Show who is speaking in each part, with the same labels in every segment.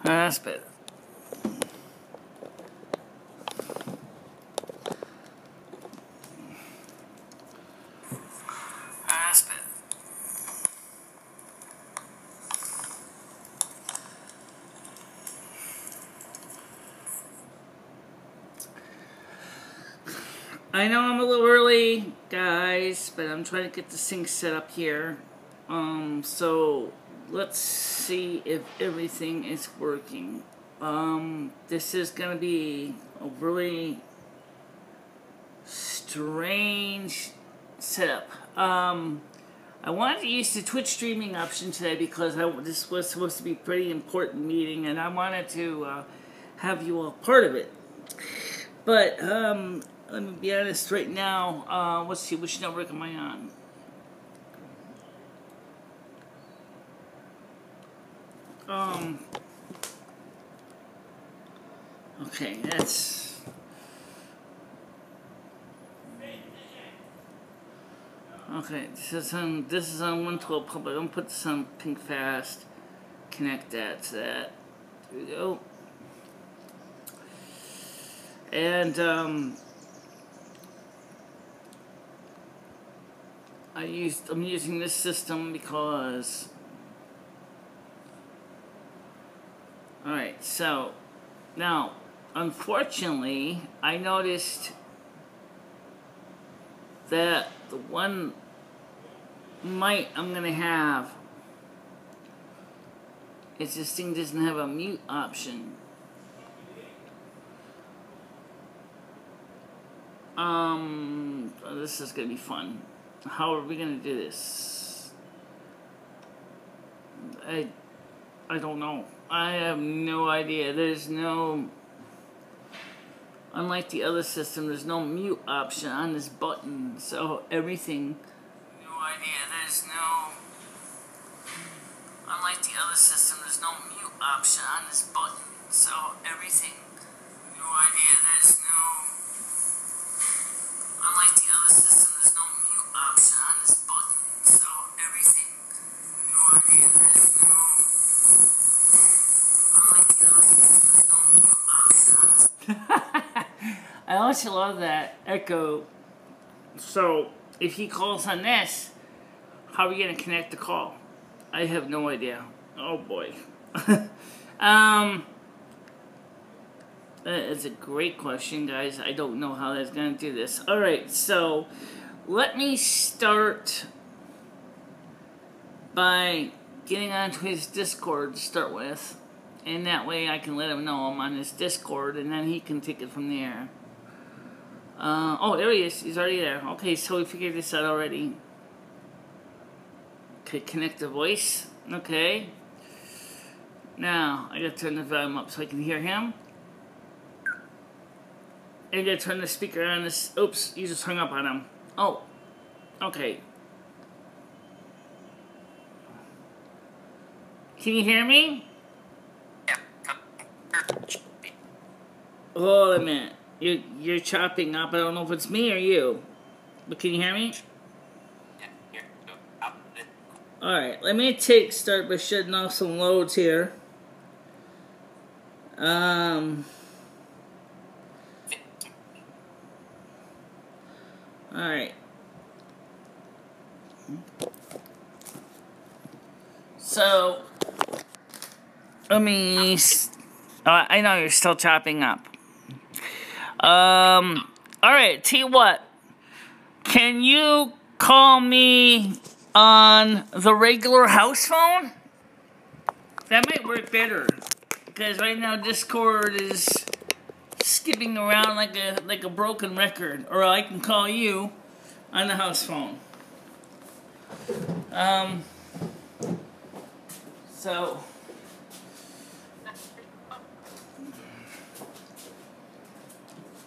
Speaker 1: That's better. That's better. I know I'm a little early, guys, but I'm trying to get this thing set up here. So let's see if everything is working. This is gonna be a really strange setup. I wanted to use the Twitch streaming option today because this was supposed to be a pretty important meeting, and I wanted to have you all part of it. But let me be honest right now. Let's see, which network am I on? Okay, that's... Okay, this is on 112 public. I'm gonna put this on pink fast. Connect that to that. There we go. And I'm using this system because... Alright, so now unfortunately I noticed that the one mic I'm gonna have is this thing doesn't have a mute option. This is gonna be fun. How are we gonna do this? I don't know. I have no idea. There's no... Unlike the other system, there's no mute option on this button. So everything... No idea. There's no... Unlike the other system, there's no mute option on this button. So everything... No idea. There's no... Unlike the other system, there's no mute option on this button. So everything... No idea. There's no... I also love that echo. So if he calls on this, how are we gonna connect the call? I have no idea. Oh boy. That is a great question, guys. I don't know how that's gonna do this. Alright, so let me start by getting onto his Discord to start with. And that way I can let him know I'm on his Discord, and then he can take it from there. Oh, there he is. He's already there. Okay, so we figured this out already. Okay, connect the voice. Okay. Now, I gotta turn the volume up so I can hear him. And I gotta turn the speaker on this. Oops, you just hung up on him. Oh, okay. Can you hear me? Hold a minute. You're chopping up. I don't know if it's me or you. But can you hear me? Alright, let me start by shutting off some loads here. Alright. So, let me... I know you're still chopping up. Alright, tell you what. Can you call me on the regular house phone? That might work better. Because right now Discord is skipping around like a broken record. Or I can call you on the house phone. So...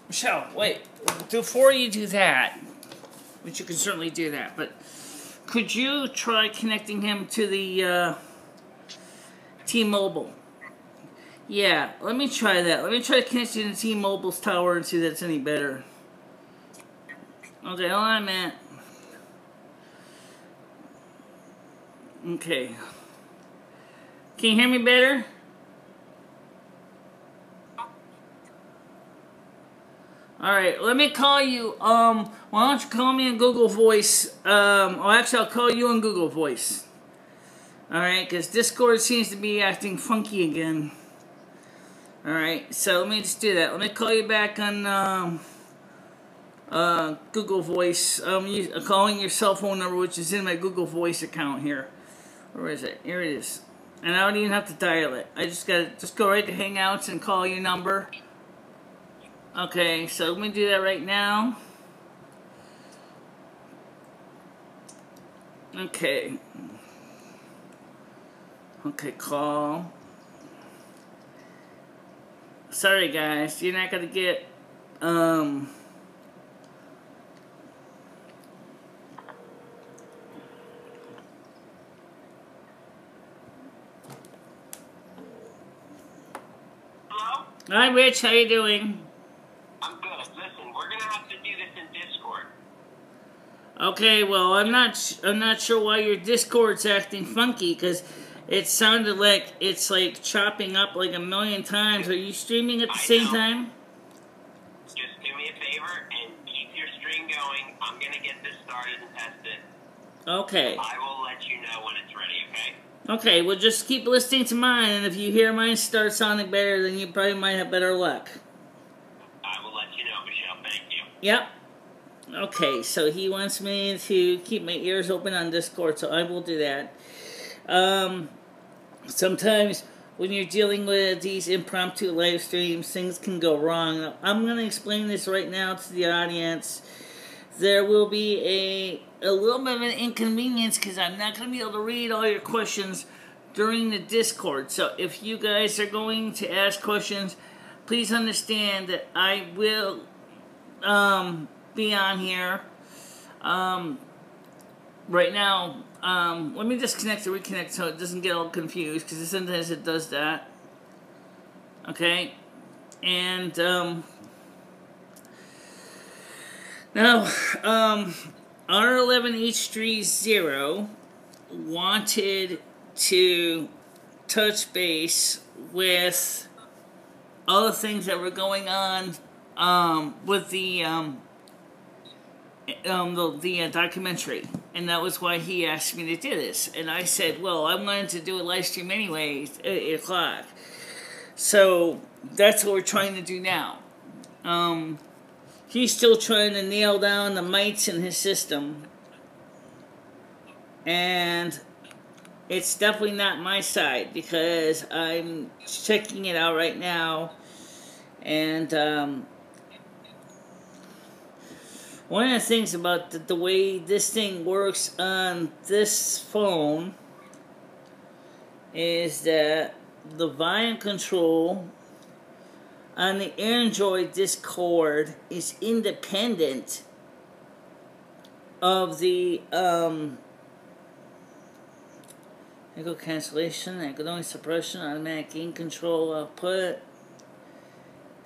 Speaker 1: Michelle, wait. Before you do that, which you can certainly do that, but could you try connecting him to the T-Mobile? Yeah, let me try that. Let me try to connect you to T-Mobile's tower and see if that's any better. Okay, hold on a minute. Okay. Can you hear me better? Alright, let me call you. Why don't you call me in Google Voice? Or actually, I'll call you in Google Voice. Alright, because Discord seems to be acting funky again. Alright, so let me just do that. Let me call you back on Google Voice. Calling your cell phone number, which is in my Google Voice account here. Where is it? Here it is. And I don't even have to dial it. I just gotta go right to Hangouts and call your number. Okay, so let me do that right now. Okay. Okay, call. Sorry guys, you're not gonna get Hello? Hi Rich, how you doing?
Speaker 2: I'm good. Listen, we're gonna have to do this in Discord.
Speaker 1: Okay, well, I'm not sure why your Discord's acting funky, because it sounded like it's like chopping up like a million times. Are you streaming at the same time?
Speaker 2: Just do me a favor and keep your stream going. I'm gonna get this started and test it.
Speaker 1: Okay.
Speaker 2: I will let you know when it's ready, okay?
Speaker 1: Okay, well, just keep listening to mine, and if you hear mine start sounding better, then you probably might have better luck.
Speaker 2: I will let you know, Michelle. Thank you.
Speaker 1: Yep. Okay, so he wants me to keep my ears open on Discord, so I will do that. Sometimes when you're dealing with these impromptu live streams, things can go wrong. I'm going to explain this right now to the audience. There will be a little bit of an inconvenience because I'm not going to be able to read all your questions during the Discord. So if you guys are going to ask questions, please understand that I will be on here. Right now, let me disconnect and reconnect so it doesn't get all confused, because sometimes it does that. Okay? And, now, R11H30 wanted to touch base with all the things that were going on, with the documentary, and that was why he asked me to do this. And I said, well, I'm going to do a live stream anyways at 8 o'clock. So that's what we're trying to do now. He's still trying to nail down the mites in his system, and it's definitely not my side, because I'm checking it out right now. And one of the things about the way this thing works on this phone is that the volume control on the Android Discord is independent of the echo cancellation, echo suppression, automatic gain control output,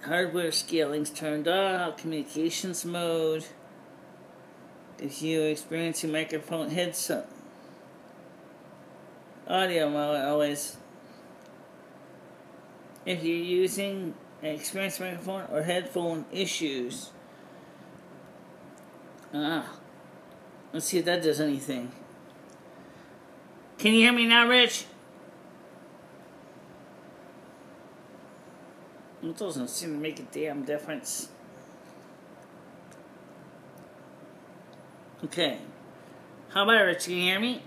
Speaker 1: hardware scaling's turned off, communications mode. If you experiencing microphone headset, audio mode always. If you're using experience microphone or headphone issues, let's see if that does anything. Can you hear me now, Rich? It doesn't seem to make a damn difference. Okay. How about it, Rich? Can you hear me?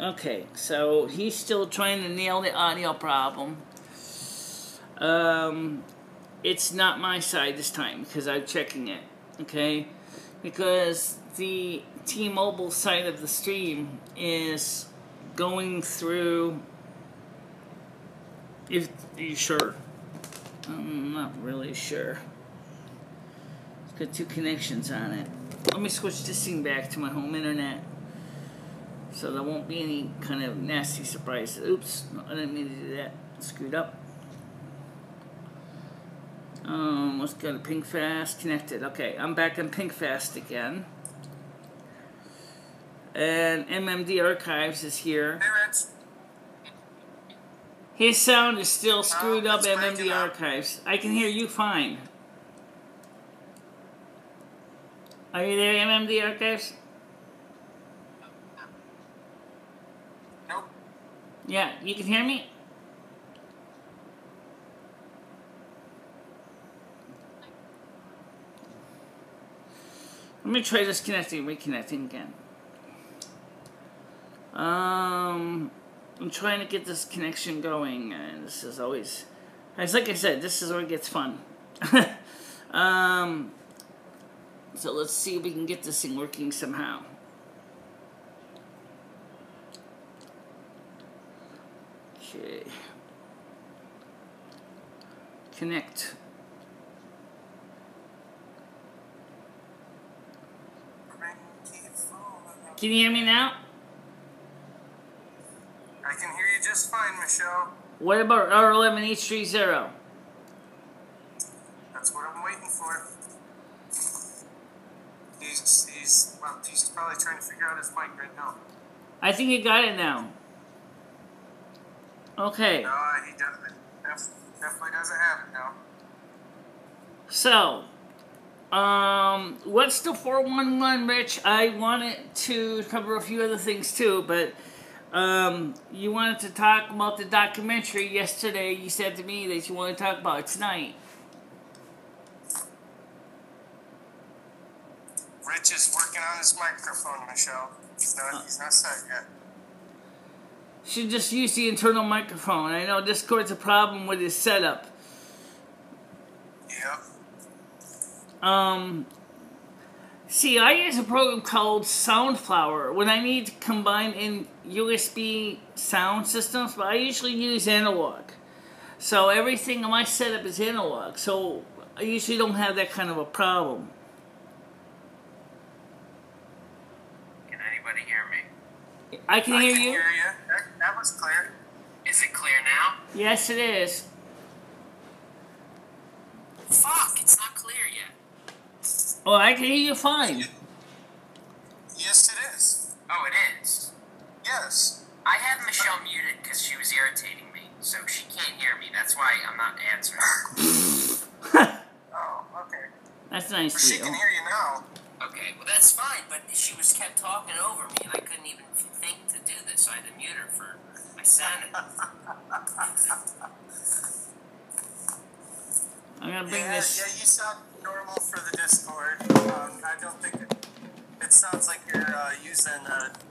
Speaker 1: Okay, so he's still trying to nail the audio problem. It's not my side this time, because I'm checking it. Okay? Because the T-Mobile side of the stream is going through... Are you sure? I'm not really sure. It's got two connections on it. Let me switch this thing back to my home internet, so there won't be any kind of nasty surprises. Oops, no, I didn't mean to do that. Screwed up. Let's go to PinkFast. Connected. Okay, I'm back in PinkFast again. And MMD Archives is here.
Speaker 3: Hey, Rich.
Speaker 1: His sound is still screwed up
Speaker 3: it's
Speaker 1: in
Speaker 3: breaking
Speaker 1: MMD
Speaker 3: up.
Speaker 1: archives. I can hear you fine. Are you there, MMD archives?
Speaker 3: Nope.
Speaker 1: Yeah, you can hear me? Let me try disconnecting, reconnecting again. I'm trying to get this connection going, and this is always, as like I said, this is where it gets fun. So let's see if we can get this thing working somehow. Okay. Connect. Can you hear me now?
Speaker 3: I can hear you just fine, Michelle.
Speaker 1: What about R11H30?
Speaker 3: That's what I'm waiting for. He's probably trying to figure out his mic right now.
Speaker 1: I think you got it now. Okay.
Speaker 3: No, he doesn't. Definitely doesn't have it now.
Speaker 1: So, what's the 411, Rich? I wanted to cover a few other things too, but you wanted to talk about the documentary yesterday. You said to me that you want to talk about it tonight.
Speaker 3: Rich is working on his microphone, Michelle. He's not set yet.
Speaker 1: Should just use the internal microphone. I know Discord's a problem with his setup.
Speaker 3: Yep.
Speaker 1: See, I use a program called Soundflower when I need to combine in USB sound systems, but I usually use analog. So everything in my setup is analog, so I usually don't have that kind of a problem.
Speaker 2: Can anybody hear me?
Speaker 1: I can hear you.
Speaker 3: I can hear you. That was clear.
Speaker 2: Is it clear now?
Speaker 1: Yes, it is.
Speaker 2: Fuck, it's not clear yet.
Speaker 1: Oh, I can hear you fine.
Speaker 3: Yes, it is.
Speaker 2: Oh, it is?
Speaker 3: Yes.
Speaker 2: I had Michelle muted because she was irritating me, so she can't hear me. That's why I'm not answering.
Speaker 3: Oh, okay.
Speaker 1: That's nice
Speaker 3: Well,
Speaker 1: of
Speaker 3: she
Speaker 1: you.
Speaker 3: can hear you now.
Speaker 2: Okay, well that's fine, but she was kept talking over me, and I couldn't even think to do this, so I had to mute her for my sanity.
Speaker 1: I'm gonna bring this.
Speaker 3: Yeah, you sound normal for the Discord. I don't think it sounds like you're using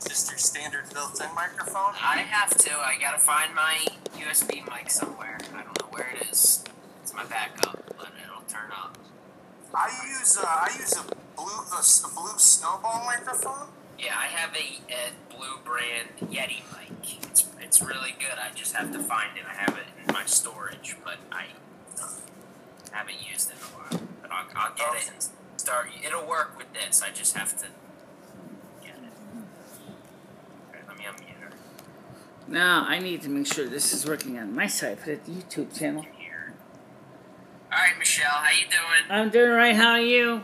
Speaker 3: just your standard built-in microphone.
Speaker 2: I have to. I gotta find my USB mic somewhere. I don't know where it is. It's my backup, but it'll turn up.
Speaker 3: I use a blue snowball microphone.
Speaker 2: Yeah, I have a Blue brand Yeti mic. It's really good. I just have to find it. I have it in my storage, but I haven't used it in a while. But I'll get it and start. It'll work with this. I just have to get it. Okay, let me unmute her.
Speaker 1: Now I need to make sure this is working on my side for the YouTube channel.
Speaker 2: Here. All right, Michelle, how you doing?
Speaker 1: I'm doing alright. How are you?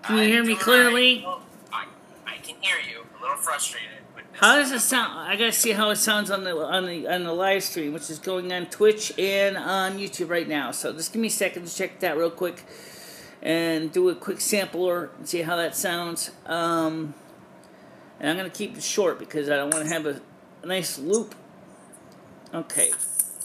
Speaker 1: Can you hear me clearly?
Speaker 2: Right. I can hear you. A little frustrated with this.
Speaker 1: How does it sound? I gotta see how it sounds on the live stream, which is going on Twitch and on YouTube right now. So just give me a second to check that real quick and do a quick sampler and see how that sounds. And I'm gonna keep it short because I don't want to have a nice loop. Okay.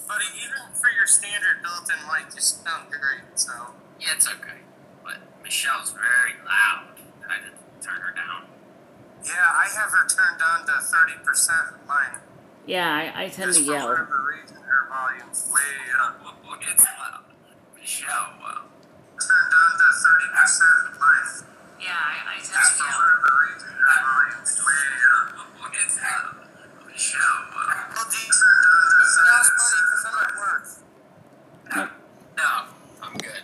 Speaker 3: But even for your standard built-in mic, you sound great. So
Speaker 2: Yeah, it's okay. But Michelle's very loud. I had to turn her down.
Speaker 3: yeah, I have her turned on to 30% mine.
Speaker 1: Yeah, I tend to
Speaker 3: Just for
Speaker 1: yell.
Speaker 3: whatever reason, her volume's way up.
Speaker 2: Look, it's loud. Michelle,
Speaker 3: Turned on to 30% mine.
Speaker 2: yeah, I tend
Speaker 3: Just
Speaker 2: to
Speaker 3: for
Speaker 2: yell.
Speaker 3: whatever reason, her volume's way up.
Speaker 2: Look, it's loud. Michelle,
Speaker 3: Well, do you anything else, buddy? Because I'm at work.
Speaker 2: no, I'm good.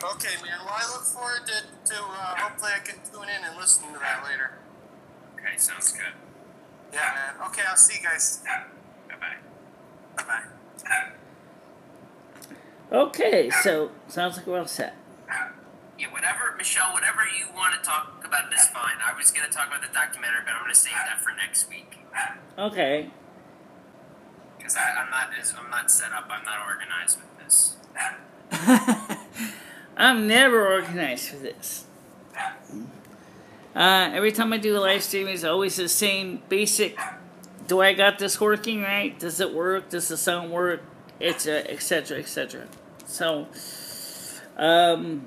Speaker 3: Okay, man. Well, I look forward to hopefully I can tune in and listen to that later.
Speaker 2: Okay, sounds good.
Speaker 3: Yeah, man. Okay, I'll see you guys.
Speaker 2: Bye-bye.
Speaker 3: Bye-bye.
Speaker 1: Okay, so sounds like we're all set.
Speaker 2: Yeah, whatever, Michelle, whatever you want to talk about is fine. I was going to talk about the documentary, but I'm going to save that for next week.
Speaker 1: Okay.
Speaker 2: Because I'm not set up. I'm not organized with this.
Speaker 1: I'm never organized for this. Every time I do a live stream, it's always the same basic. Do I got this working right? Does it work? Does the sound work? Etc. Etc. So, do I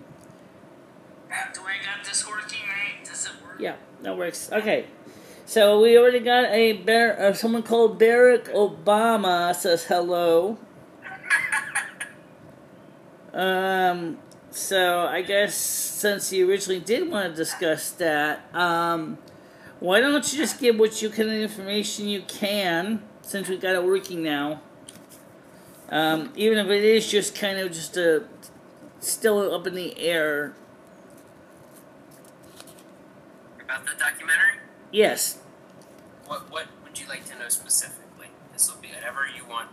Speaker 1: got this working right? Does it work? Yeah, that works. Okay. So we already got someone called Barack Obama says hello. So I guess since you originally did want to discuss that, why don't you just give what kind of information you can, since we got it working now. Even if it is just kind of still up in the air.
Speaker 2: About the documentary?
Speaker 1: Yes.
Speaker 2: What would you like to know specifically? This will be whatever you want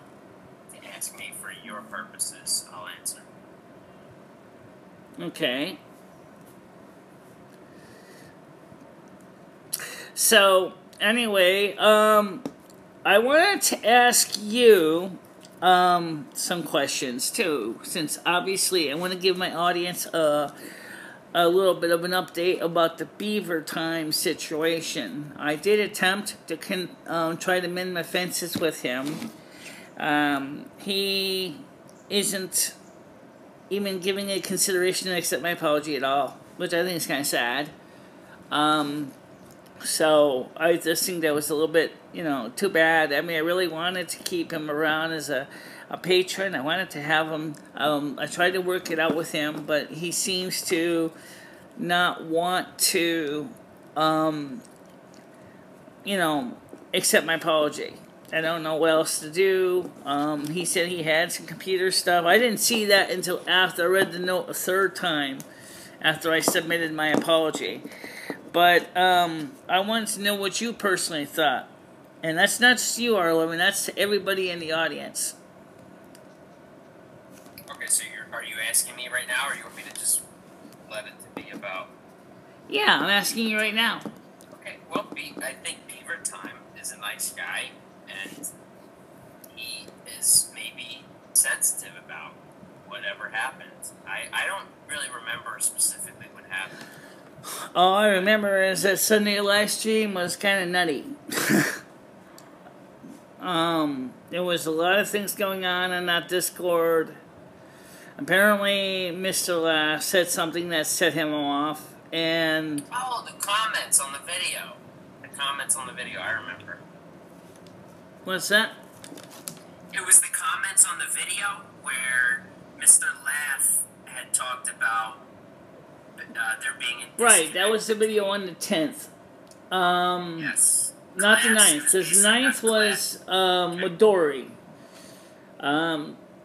Speaker 2: to ask me for your purposes. I'll answer.
Speaker 1: Okay. So, anyway, I wanted to ask you some questions too, since obviously I want to give my audience a little bit of an update about the beaver time situation. I did attempt to try to mend my fences with him. He isn't even giving a consideration to accept my apology at all, which I think is kind of sad. So I just think that was a little bit, too bad. I mean, I really wanted to keep him around as a patron. I wanted to have him. I tried to work it out with him, but he seems to not want to, accept my apology. I don't know what else to do. He said he had some computer stuff. I didn't see that until after I read the note a third time, after I submitted my apology. But I wanted to know what you personally thought. And that's not just you, Arlo. I mean, that's to everybody in the audience.
Speaker 2: Okay, so are you asking me right now, or you want me to just let it to be about?
Speaker 1: Yeah, I'm asking you right now.
Speaker 2: Okay, well, I think Beaver Time is a nice guy, and he is maybe sensitive about whatever happened. I don't really remember specifically what happened.
Speaker 1: All I remember is that Sunday live stream was kind of nutty. There was a lot of things going on that Discord. Apparently, Mr. Laugh said something that set him off, and...
Speaker 2: Oh, the comments on the video. The comments on the video, I remember.
Speaker 1: What's that?
Speaker 2: It was the comments on the video where Mr. Laugh had talked about there being a...
Speaker 1: Right, that was the video on the 10th.
Speaker 2: Yes.
Speaker 1: Not the 9th, because the 9th was Midori.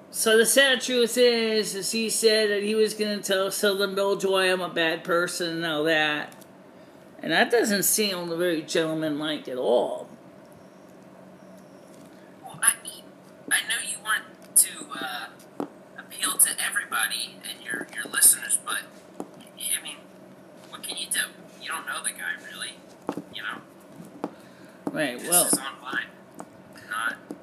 Speaker 1: So the sad truth is he said that he was going to tell Southern Belljoy I'm a bad person and all that. And that doesn't seem very gentlemanlike at all.
Speaker 2: Well, I mean, I know you want to appeal to everybody and your listeners, but, I mean, what can you do? You don't know the guy, really,
Speaker 1: Right,
Speaker 2: this
Speaker 1: well...
Speaker 2: is online.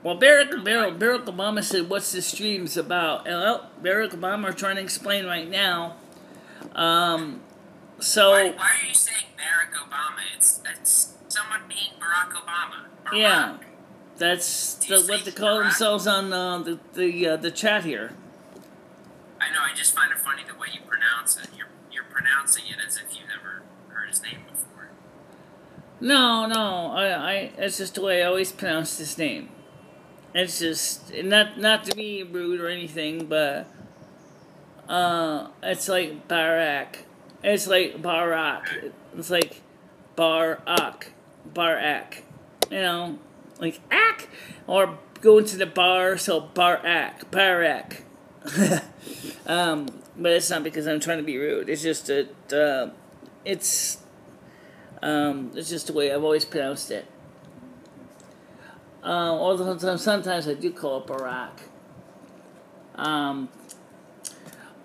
Speaker 1: Well, Barack Obama said, what's the streams about? And, well, Barack Obama are trying to explain right now. So...
Speaker 2: Why are you saying Barack Obama? It's someone being Barack Obama. Barack.
Speaker 1: Yeah. That's what they call themselves on the chat here.
Speaker 2: I know, I just find it funny the way you pronounce it. You're pronouncing it as if you never heard his name before.
Speaker 1: No, it's just the way I always pronounce his name. It's just, not to be rude or anything, but, it's like Barack. It's like Barack. It's like Barak. Like ack, or going to the bar, so Barak. But it's not because I'm trying to be rude. It's just that, it's just the way I've always pronounced it. Although sometimes I do call it Barack.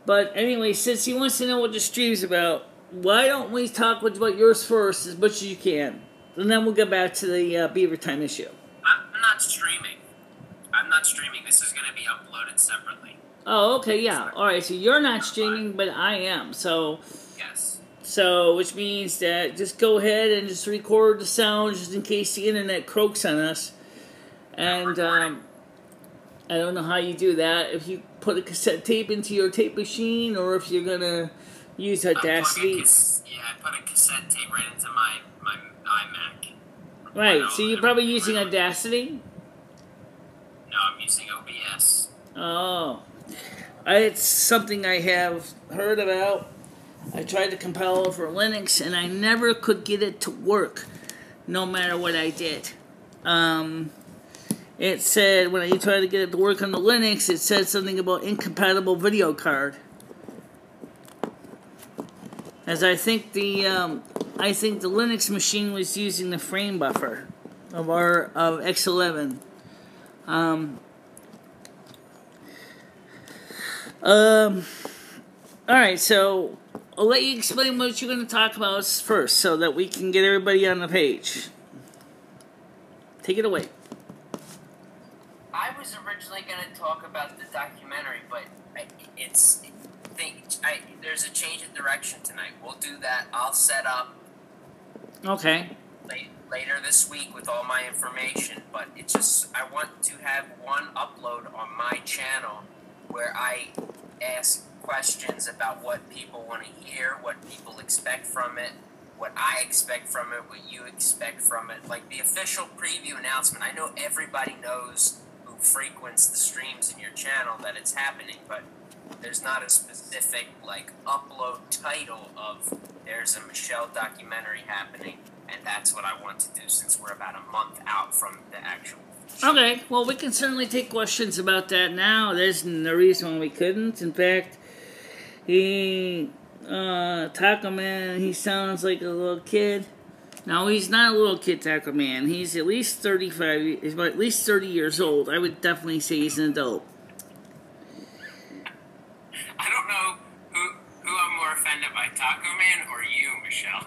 Speaker 1: But anyway, since he wants to know what the stream's about, why don't we talk about yours first as much as you can? And then we'll get back to the Beaver Time issue.
Speaker 2: I'm not streaming. I'm I'm not streaming. This is going to be uploaded separately.
Speaker 1: Oh, okay, yeah. All right, so you're not streaming, but I am. So,
Speaker 2: Yes.
Speaker 1: so which means that just go ahead and just record the sound just in case the internet croaks on us. And I don't know how you do that. If you put a cassette tape into your tape machine, or if you're gonna use Audacity.
Speaker 2: I put a cassette tape right into my iMac.
Speaker 1: Right. So you're probably using Audacity.
Speaker 2: No, I'm using OBS.
Speaker 1: Oh, it's something I have heard about. I tried to compile it for Linux, and I never could get it to work, no matter what I did. It said, when I tried to get it to work on the Linux, it said something about incompatible video card. As I think the Linux machine was using the frame buffer of X11. Alright, so I'll let you explain what you're going to talk about first so that we can get everybody on the page. Take it away.
Speaker 2: I was originally going to talk about the documentary, but there's a change in direction tonight. We'll do that. I'll set up
Speaker 1: okay
Speaker 2: later this week with all my information, but it's just I want to have one upload on my channel where I ask questions about what people want to hear, what people expect from it, what I expect from it, what you expect from it, like the official preview announcement. I know everybody knows who frequents the streams in your channel that it's happening, but there's not a specific like upload title of there's a Michele documentary happening, and that's what I want to do since we're about a month out from the actual show.
Speaker 1: Okay, well, we can certainly take questions about that now. There's no reason why we couldn't. In fact, Taco Man, he sounds like a little kid. No, he's not a little kid, Taco Man. He's at least 35, he's about at least 30 years old. I would definitely say he's an adult.
Speaker 2: I don't know who I'm more offended by, Taco Man or you, Michele.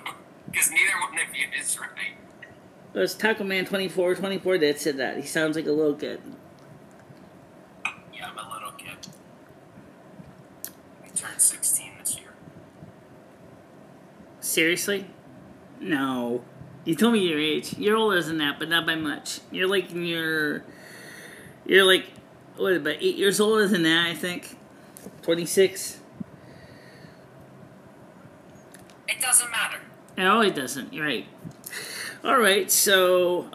Speaker 2: Because neither one of you is right.
Speaker 1: It was Taco Man 24 that said that. He sounds like a little kid.
Speaker 2: Yeah, I'm a little kid. I turned 16 this year.
Speaker 1: Seriously? No. You told me your age. You're older than that, but not by much. You're like what, about 8 years older than that, I think? 26?
Speaker 2: It doesn't matter.
Speaker 1: No, it doesn't. You're right. Alright, so,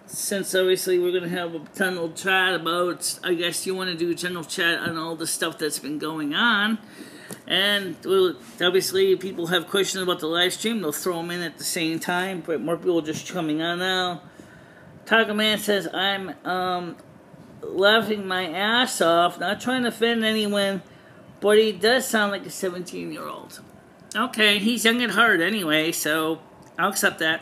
Speaker 1: since obviously we're going to have a general chat about, I guess you want to do a general chat on all the stuff that's been going on, and obviously if people have questions about the live stream, they'll throw them in at the same time, but more people are just coming on now. Taco Man says, I'm, laughing my ass off, not trying to offend anyone, but he does sound like a 17-year-old. Okay, he's young at heart anyway, so I'll accept that.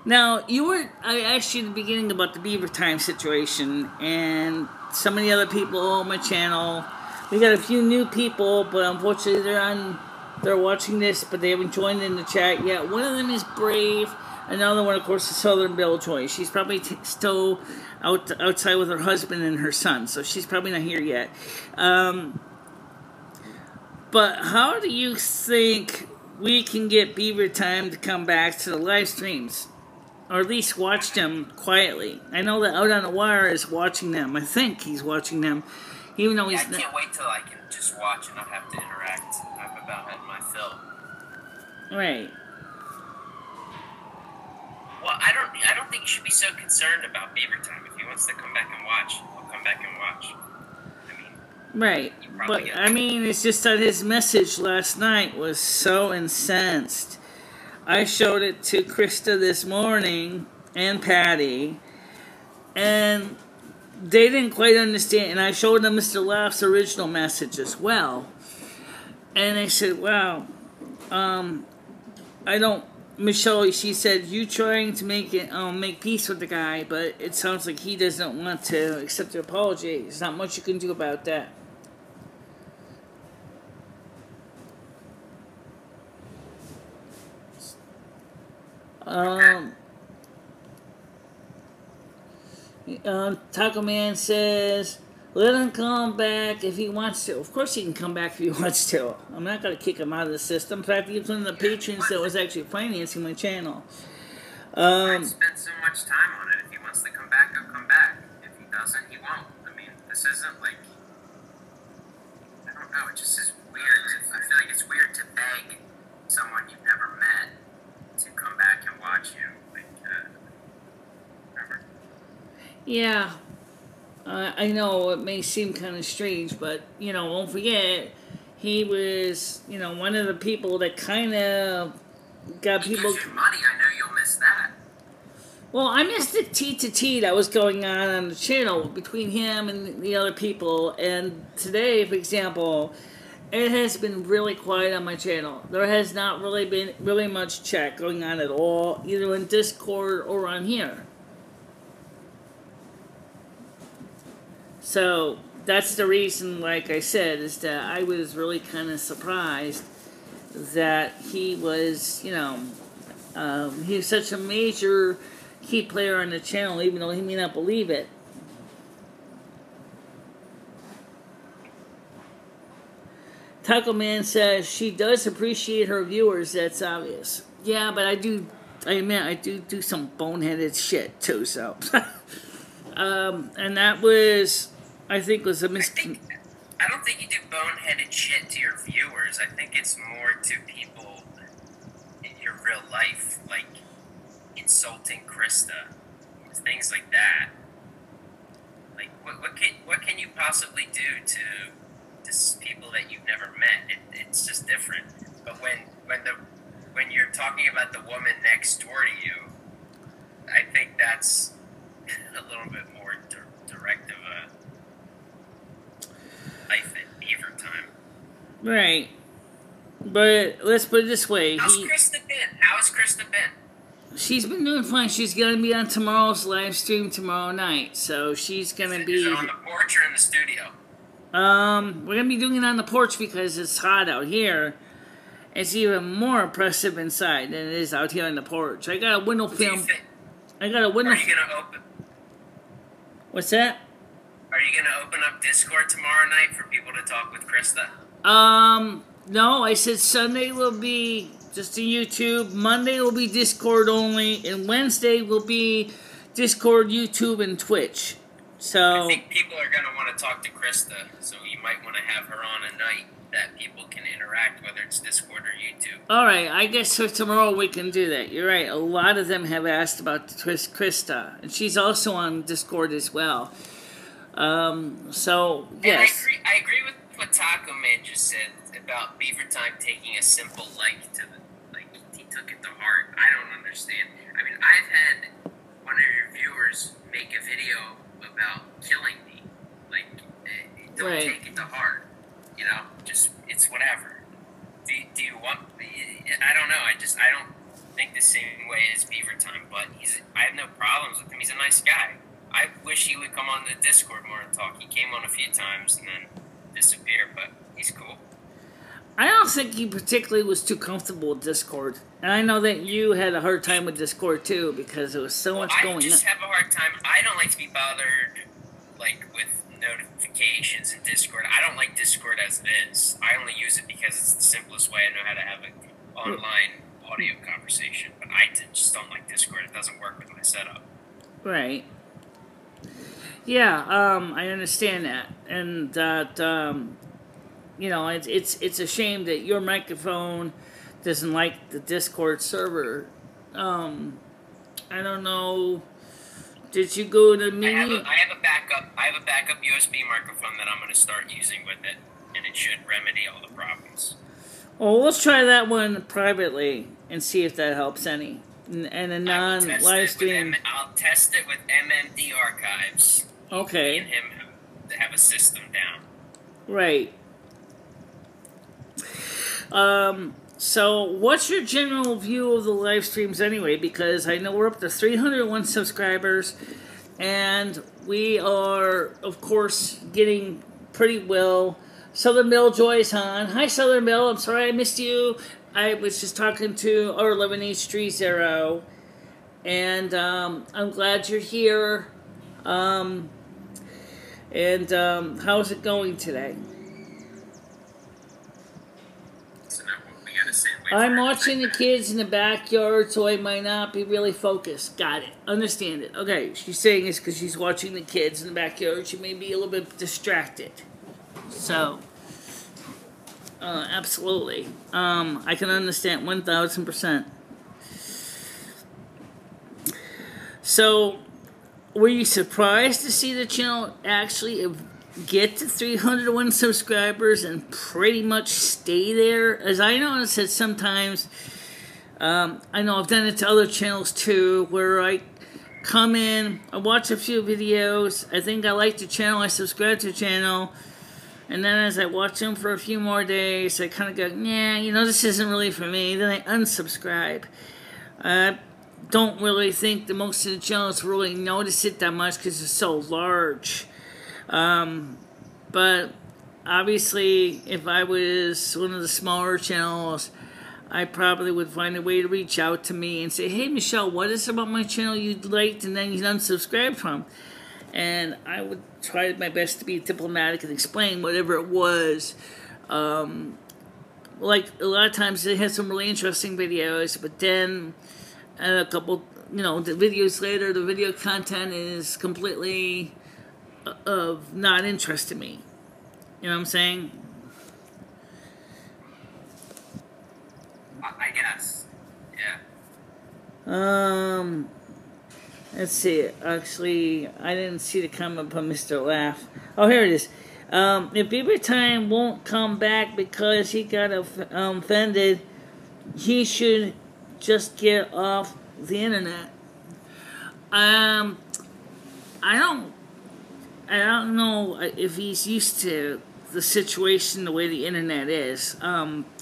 Speaker 1: Now, I asked you in the beginning about the Beaver Time situation, and some of the other people on my channel, we got a few new people, but unfortunately they're watching this, but they haven't joined in the chat yet. One of them is Brave, another one, of course, is Southern Belljoy. She's probably still outside with her husband and her son, so she's probably not here yet. But how do you think we can get Beaver Time to come back to the live streams? Or at least watch them quietly. I know that Out on the Wire is watching them. I think he's watching them. Even though he's
Speaker 2: I can't wait till I can just watch and not have to interact. I'm about had my fill.
Speaker 1: Right.
Speaker 2: Well, I don't think you should be so concerned about Beaver Time. If he wants to come back and watch, he'll come back and watch.
Speaker 1: Right, but I mean, it's just that his message last night was so incensed. I showed it to Krista this morning and Patty, and they didn't quite understand. And I showed them Mr. Laugh's original message as well, and they said, "Wow, I don't." Michele, she said, "You trying to make peace with the guy, but it sounds like he doesn't want to accept your apology. There's not much you can do about that." Taco Man says, let him come back if he wants to. Of course he can come back if he wants to. I'm not going to kick him out of the system. In fact, he's one of the patrons that was actually financing my channel.
Speaker 2: I spent so much time on it. If he wants to come back, he'll come back. If he doesn't, he won't. I mean, this isn't like... I don't know, it just is weird. I feel like it's weird to beg someone you've never met to come back and watch you. Like, remember?
Speaker 1: Yeah. I know it may seem kind of strange, but, you know, don't forget, he was, you know, one of the people that kind of got people...
Speaker 2: He gives you money, I know you'll miss that.
Speaker 1: Well, I missed the T that was going on the channel between him and the other people, and today, for example, it has been really quiet on my channel. There has not really been really much chat going on at all, either in Discord or on here. So, that's the reason, like I said, is that I was really kind of surprised that he was, you know, he's such a major key player on the channel, even though he may not believe it. Taco Man says she does appreciate her viewers, that's obvious. Yeah, but I admit, I do some boneheaded shit too, so. And that was, I think, was a mistake.
Speaker 2: I don't think you do boneheaded shit to your viewers. I think it's more to people in your real life, like insulting Krista, things like that. Like, what can you possibly do to people that you've never met? It's just different. But when you're talking about the woman next door to you, I think that's a little bit more direct of a life at beaver time.
Speaker 1: Right. But let's put it this way.
Speaker 2: How's Krista been? How has Krista been?
Speaker 1: She's been doing fine. She's going to be on tomorrow's live stream tomorrow night. So she's going to be...
Speaker 2: Is it on the porch or in the studio?
Speaker 1: We're going to be doing it on the porch because it's hot out here. It's even more oppressive inside than it is out here on the porch. I got a window film. I got a window...
Speaker 2: Are you going to open...
Speaker 1: What's that?
Speaker 2: Are you going to open up Discord tomorrow night for people to talk with Krista?
Speaker 1: No, I said Sunday will be just a YouTube, Monday will be Discord only, and Wednesday will be Discord, YouTube, and Twitch. So
Speaker 2: I think people are going to want to talk to Krista, so you might want to have her on a night that people can interact, whether it's Discord or YouTube.
Speaker 1: Alright, I guess for tomorrow we can do that. You're right, a lot of them have asked about Krista, and she's also on Discord as well. So, yes.
Speaker 2: And I agree with what Taco Man just said about Beaver Time taking a simple like to the, like, he took it to heart. I don't understand. I mean, I've had one of your viewers make a video about killing me. Like, don't take it to heart. You know, just, it's whatever. Do you want, I don't know, I don't think the same way as Beaver Time, but I have no problems with him. He's a nice guy. I wish he would come on the Discord more and talk. He came on a few times and then disappeared, but he's cool.
Speaker 1: I don't think he particularly was too comfortable with Discord. And I know that you had a hard time with Discord too, because there was so much going on.
Speaker 2: I just have a hard time. I don't like to be bothered, like, with notifications in Discord. I don't like Discord as it is. I only use it because it's the simplest way I know how to have an online audio conversation. But I just don't like Discord. It doesn't work with my setup.
Speaker 1: Right. Yeah, I understand that. And that, you know, it's a shame that your microphone doesn't like the Discord server. I don't know. Did you go to media?
Speaker 2: I have a backup USB microphone that I'm going to start using with it, and it should remedy all the problems.
Speaker 1: Well, let's try that one privately and see if that helps any. And a non-live stream.
Speaker 2: I'll test it with MMD archives.
Speaker 1: Okay.
Speaker 2: Me and him have a system down.
Speaker 1: Right. So, what's your general view of the live streams anyway? Because I know we're up to 301 subscribers, and we are, of course, getting pretty well. Southern Belle Joy's on. Hi, Southern Belle. I'm sorry I missed you. I was just talking to our 11H30, and I'm glad you're here. And how's it going today?
Speaker 2: So now we gotta sit and wait
Speaker 1: I'm
Speaker 2: for
Speaker 1: watching the
Speaker 2: everything.
Speaker 1: kids in the backyard, so I might not be really focused. Got it. Understand it. Okay, she's saying it's because she's watching the kids in the backyard. She may be a little bit distracted. So, absolutely. I can understand 1,000%. So, were you surprised to see the channel actually get to 301 subscribers and pretty much stay there? As I noticed that sometimes, I know I've done it to other channels too, where I come in, I watch a few videos, I think I like the channel, I subscribe to the channel, and then as I watch them for a few more days, I kind of go, yeah, you know, this isn't really for me, then I unsubscribe. I don't really think that most of the channels really notice it that much because it's so large. But obviously, if I was one of the smaller channels, I probably would find a way to reach out to me and say, hey, Michelle, what is about my channel you liked and then you unsubscribed from? And I would try my best to be diplomatic and explain whatever it was. Like, a lot of times they had some really interesting videos, but then a couple, you know, the videos later, the video content is completely of not interest to me. You know what I'm saying?
Speaker 2: I guess. Yeah.
Speaker 1: Let's see. Actually, I didn't see the comment from Mr. Laugh. Oh, here it is. If Beaver Time won't come back because he got offended, he should just get off the internet. I don't know if he's used to the situation the way the internet is.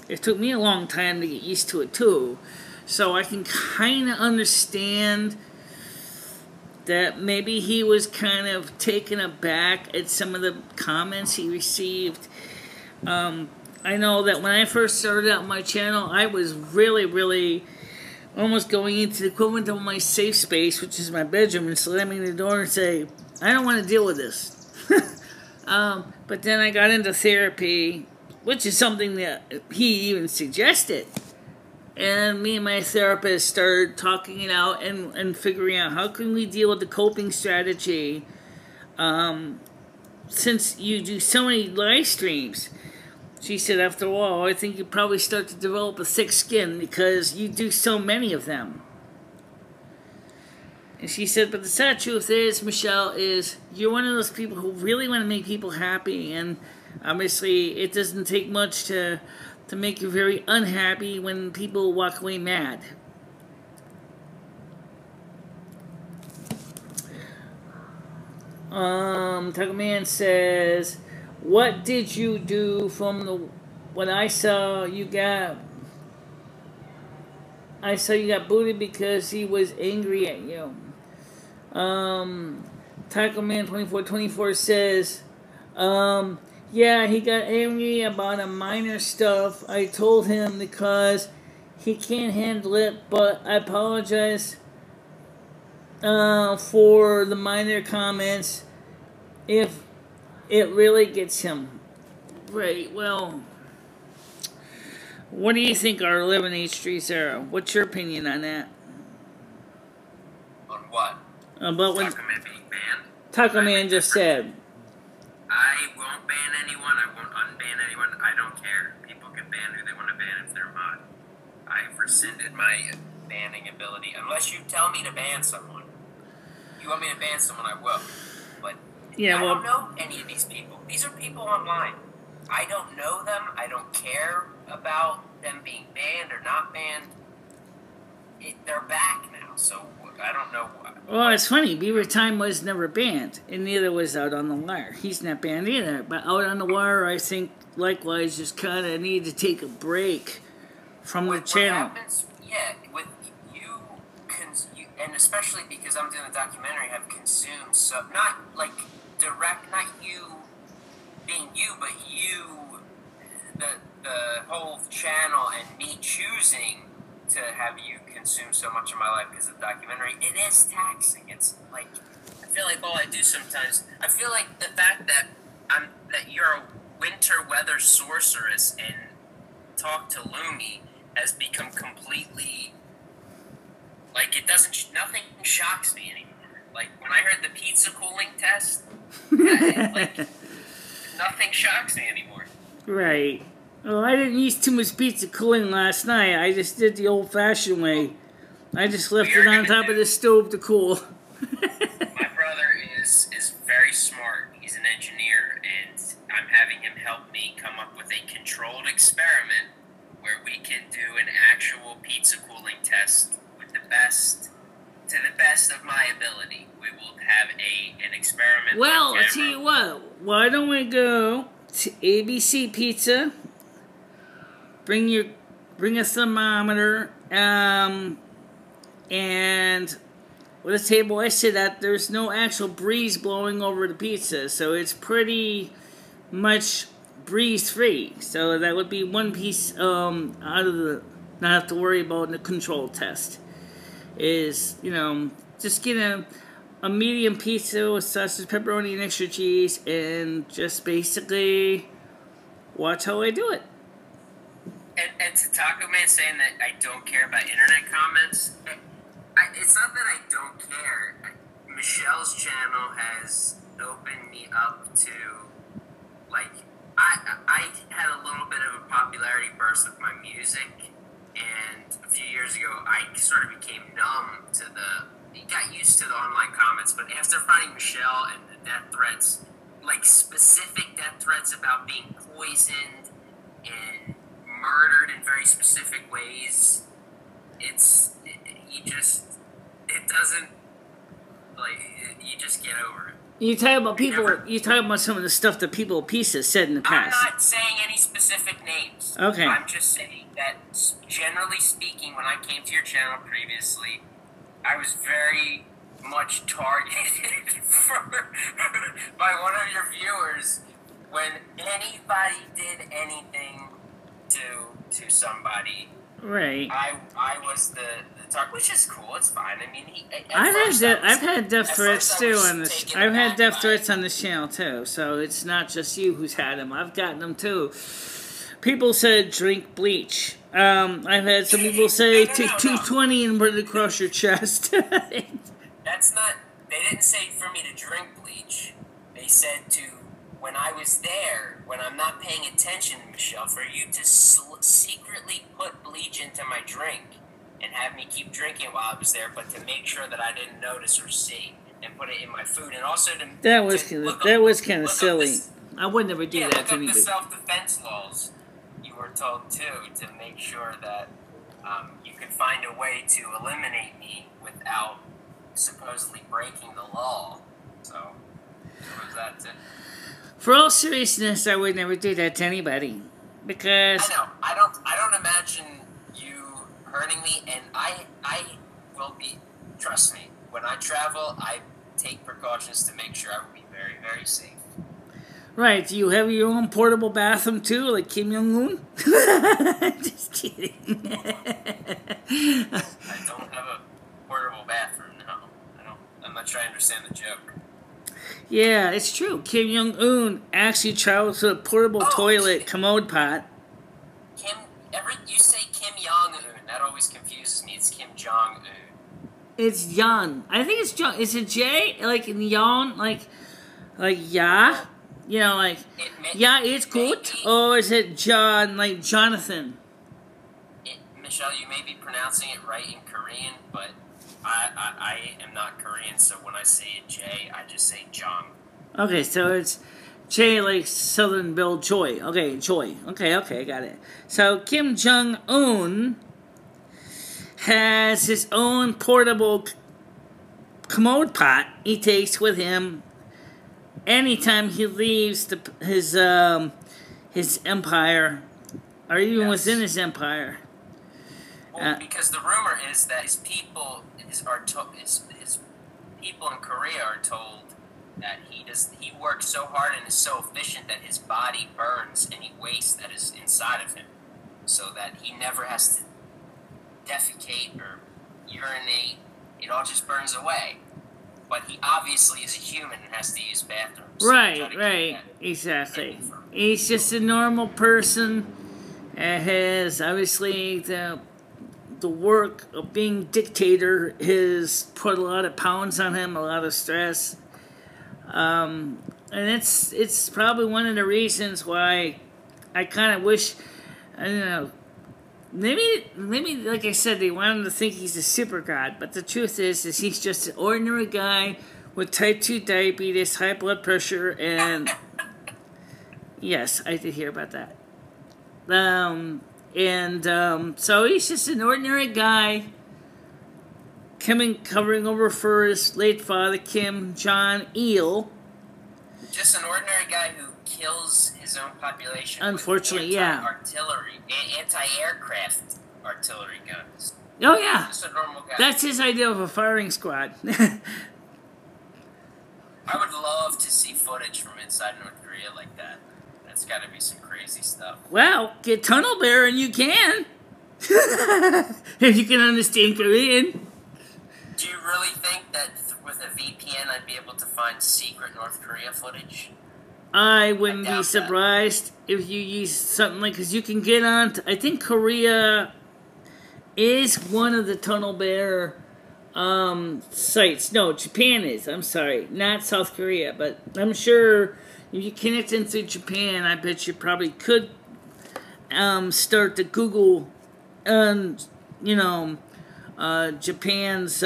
Speaker 1: It took me a long time to get used to it too, so I can kind of understand that maybe he was kind of taken aback at some of the comments he received. I know that when I first started out my channel, I was really almost going into the equivalent of my safe space, which is my bedroom, and slamming the door and say, I don't want to deal with this. But then I got into therapy, which is something that he even suggested. And me and my therapist started talking it out and figuring out how can we deal with the coping strategy. Since you do so many live streams, she said, after a while, I think you probably start to develop a thick skin because you do so many of them. And she said, but the sad truth is, Michelle, is you're one of those people who really want to make people happy, and obviously it doesn't take much to make you very unhappy when people walk away mad. Taco Man says, what did you do from what I saw you got booted because he was angry at you. Taco Man 2424 says, yeah, he got angry about a minor stuff. I told him because he can't handle it, but I apologize for the minor comments if it really gets him. Right, well, what do you think our 11H3 Sarah? What's your opinion on that?
Speaker 2: On what?
Speaker 1: About what
Speaker 2: Taco Man being banned?
Speaker 1: Taco Man just said.
Speaker 2: I won't ban anyone. I won't unban anyone. I don't care. People can ban who they want to ban if they're a mod. I've rescinded my banning ability. Unless you tell me to ban someone. If you want me to ban someone, I will. But
Speaker 1: Yeah,
Speaker 2: I
Speaker 1: well,
Speaker 2: don't know any of these people. These are people online. I don't know them. I don't care about them being banned or not banned. They're back now, so I don't know.
Speaker 1: well, it's funny. Beaver Time was never banned, and neither was Out on the Wire. He's not banned either. But Out on the Wire, I think, likewise, just kind of need to take a break from the channel.
Speaker 2: What happens, yeah, with you, and especially because I'm doing a documentary, have consumed, so, not like direct, not you being you, but you, the whole channel and me choosing to have you consume so much of my life because of the documentary, it is taxing. It's like, feel like all I do sometimes. I feel like the fact that you're a winter weather sorceress and talk to Lumi has become completely like it doesn't. Nothing shocks me anymore. Like when I heard the pizza cooling test, like nothing shocks me anymore.
Speaker 1: Right. Well, I didn't use too much pizza cooling last night. I just did the old-fashioned way. I just left it on top of the stove to cool.
Speaker 2: My brother is very smart. He's an engineer, and I'm having him help me come up with a controlled experiment where we can do an actual pizza cooling test with to the best of my ability. We will have an experiment.
Speaker 1: Well, I'll tell you what. Why don't we go to ABC Pizza? Bring a thermometer, and with a table I sit at, there's no actual breeze blowing over the pizza, so it's pretty much breeze-free. So that would be one piece out of the not have to worry about the control test. Is, you know, just get a medium pizza with sausage, pepperoni, and extra cheese, and just basically watch how I do it.
Speaker 2: And to Taco Man saying that I don't care about internet comments, it's not that I don't care. Michelle's channel has opened me up to, like, I had a little bit of a popularity burst with my music, and a few years ago I sort of became numb to got used to the online comments, but after finding Michelle and the death threats, like specific death threats about being poisoned and murdered in very specific ways, you just get over it.
Speaker 1: You talk about people. You talk about some of the stuff that people pieces said in the past.
Speaker 2: I'm not saying any specific names.
Speaker 1: Okay.
Speaker 2: I'm just saying that generally speaking, when I came to your channel previously, I was very much targeted by one of your viewers when anybody did anything to somebody.
Speaker 1: Right.
Speaker 2: I was the target, which is cool. It's fine. I mean,
Speaker 1: I've had death threats too on this. I've had death threats on this channel too. So it's not just you who's had them. I've gotten them too. People said drink bleach. I've had some people say take 220 and put it across your chest.
Speaker 2: That's not. They didn't say for me to drink bleach. They said to, when I was there, when I'm not paying attention, Michelle, for you to secretly put bleach into my drink and have me keep drinking while I was there, but to make sure that I didn't notice or see, and put it in my food, and also to
Speaker 1: that was kind of silly. I would never do that to anybody.
Speaker 2: The self-defense laws, you were told too, to make sure that you could find a way to eliminate me without supposedly breaking the law. So what was that too?
Speaker 1: For all seriousness, I would never do that to anybody, because
Speaker 2: I know I don't imagine you hurting me, and I will be. Trust me, when I travel, I take precautions to make sure I will be very, very safe.
Speaker 1: Right? Do you have your own portable bathroom too, like Kim Jong-un? Just kidding.
Speaker 2: I don't have a portable bathroom. No, I don't. I'm not trying to understand the joke.
Speaker 1: Yeah, it's true. Kim Jong-un actually travels with a portable toilet commode pot.
Speaker 2: You say Kim Jong-un. That always confuses me. It's Kim Jong-un.
Speaker 1: It's Jan. I think it's John. Is it J? Like in Jan? Like yeah? You know, like, yeah, it's good. Or is it John, like Jonathan?
Speaker 2: Michelle, you may be pronouncing it right in Korean, but I am not Korean, so when I say J, I just say Jong.
Speaker 1: Okay, so it's J like Southern Bill Joy. Okay, Joy. Okay, got it. So Kim Jong-un has his own portable commode pot he takes with him anytime he leaves his empire, or even within his empire.
Speaker 2: Well, because the rumor is that his people in Korea are told that he works so hard and is so efficient that his body burns any waste that is inside of him, so that he never has to defecate or urinate. It all just burns away. but he obviously is a human and has to use bathrooms.
Speaker 1: Right, exactly. He's just a normal person and has obviously the work of being dictator has put a lot of pounds on him, a lot of stress. And it's probably one of the reasons why I kind of wish, I don't know, maybe like I said, they want him to think he's a super god, but the truth is he's just an ordinary guy with type 2 diabetes, high blood pressure, and yes, I did hear about that. So he's just an ordinary guy covering over for his late father, Kim Jong-il.
Speaker 2: Just an ordinary guy who kills his own population.
Speaker 1: Unfortunately,
Speaker 2: with
Speaker 1: yeah.
Speaker 2: Artillery, anti-aircraft artillery guns.
Speaker 1: Oh yeah,
Speaker 2: just a normal guy.
Speaker 1: That's his idea of a firing squad.
Speaker 2: I would love to see footage from inside North Korea like that. That's got to be some crazy stuff.
Speaker 1: Well, get Tunnel Bear and you can. If you can understand Korean.
Speaker 2: Do you really think that with a VPN I'd be able to find secret North Korea footage?
Speaker 1: I wouldn't be surprised if you use something like, because you can get on, I think Korea is one of the Tunnel Bear sites. No, Japan is, I'm sorry, not South Korea, but I'm sure if you connect in through Japan, I bet you probably could start to Google, Japan's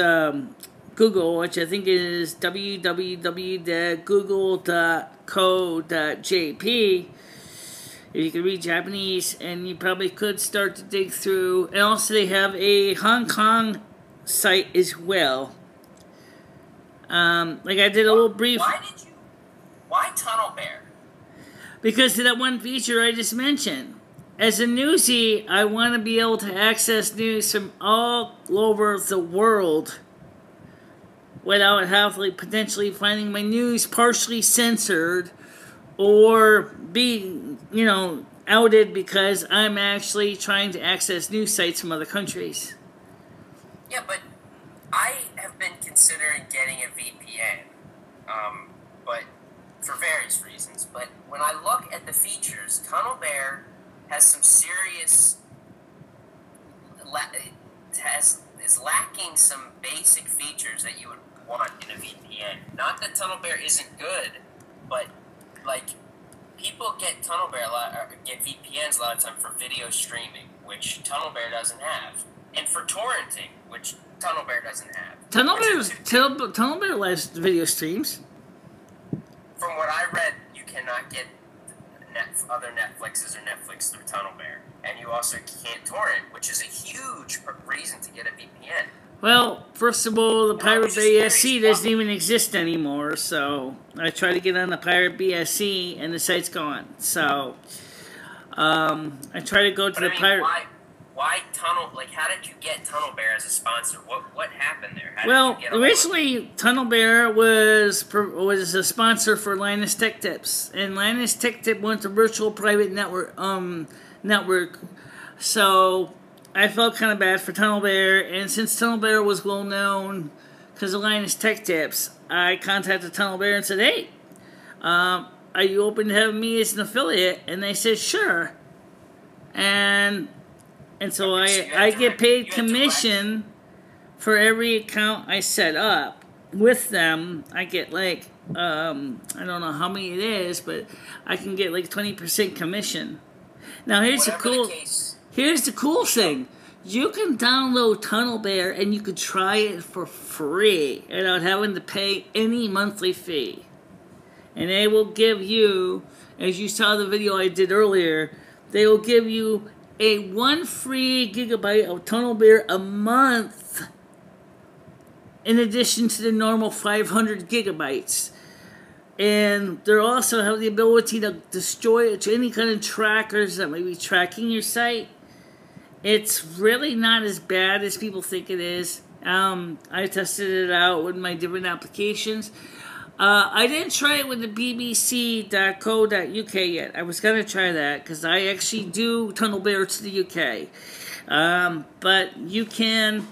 Speaker 1: Google, which I think is www.google.co.jp. If you can read Japanese, and you probably could start to dig through. And also they have a Hong Kong site as well. Like I did a little brief.
Speaker 2: Why Tunnel Bear?
Speaker 1: Because of that one feature I just mentioned. As a newsie, I want to be able to access news from all over the world without potentially finding my news partially censored or being, outed because I'm actually trying to access news sites from other countries.
Speaker 2: Yeah, but I have been considering getting a VPN, but for various reasons. But when I look at the features, Tunnel Bear has some serious, is lacking some basic features that you would want in a VPN. Not that Tunnel Bear isn't good, but people get Tunnel Bear get VPNs a lot of time for video streaming, which Tunnel Bear doesn't have, and for torrenting, which Tunnel Bear doesn't have.
Speaker 1: Tunnel Bear live video streams.
Speaker 2: From what I read, you cannot get other Netflixes or Netflix through Tunnel Bear, and you also can't torrent, which is a huge reason to get a VPN.
Speaker 1: Well, first of all, the Pirate BSC doesn't even exist anymore, so I try to get on the Pirate BSC, and the site's gone. So, I try to go to the Pirate...
Speaker 2: Why Tunnel... how did you get Tunnel Bear as a sponsor? What happened there?
Speaker 1: Originally, Tunnel Bear was a sponsor for Linus Tech Tips, and Linus Tech Tip went to virtual private network, so... I felt kind of bad for Tunnel Bear, and since Tunnel Bear was well known because of Linus Tech Tips, I contacted Tunnel Bear and said, "Hey, are you open to having me as an affiliate?" And they said, "Sure." And so I get paid commission for every account I set up with them. I get I don't know how many it is, but I can get 20% commission. Now here's the cool thing. You can download Tunnel Bear and you can try it for free without having to pay any monthly fee. And they will give you, as you saw the video I did earlier, they will give you a 1 free gigabyte of Tunnel Bear a month in addition to the normal 500 gigabytes. And they also have the ability to destroy any kind of trackers that may be tracking your site. It's really not as bad as people think it is. I tested it out with my different applications. I didn't try it with the bbc.co.uk yet. I was going to try that because I actually do Tunnel Bear to the UK. But you can...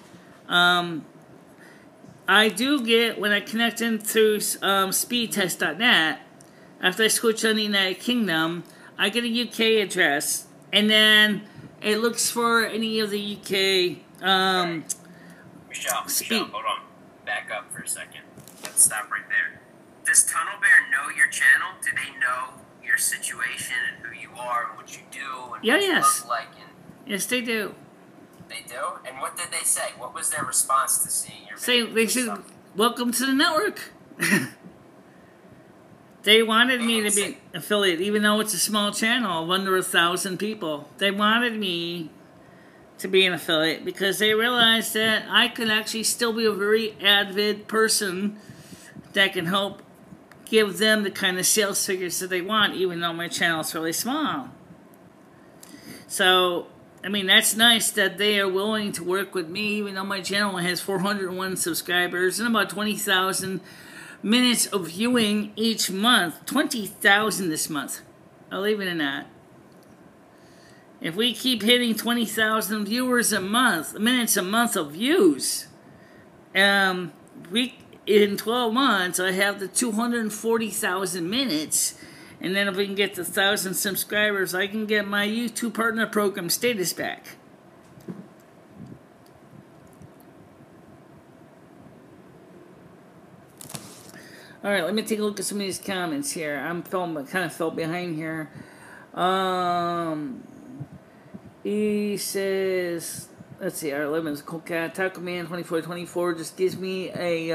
Speaker 1: I do get, when I connect in through speedtest.net, after I switch on the United Kingdom, I get a UK address, and then it looks for any of the UK
Speaker 2: Michelle, hold on. Back up for a second. Let's stop right there. Does Tunnel Bear know your channel? Do they know your situation and who you are and what you do and what you look like? And
Speaker 1: yes, they do.
Speaker 2: They do? And what did they say? What was their response to seeing your
Speaker 1: videos? They said, welcome to the network. They wanted me to be affiliate, even though it's a small channel of under 1,000 people. They wanted me to be an affiliate because they realized that I could actually still be a very avid person that can help give them the kind of sales figures that they want, even though my channel is really small. So, I mean, that's nice that they are willing to work with me, even though my channel has 401 subscribers and about 20,000 minutes of viewing each month. 20,000 this month. I'll leave it in that. If we keep hitting 20,000 viewers a month, minutes a month of views, in 12 months, I have the 240,000 minutes. And then if we can get to 1,000 subscribers, I can get my YouTube Partner Program status back. Alright, let me take a look at some of these comments here. I'm kind of fell behind here. He says, let's see, our 11 is Cool Cat. Taco Man 2424 just gives me a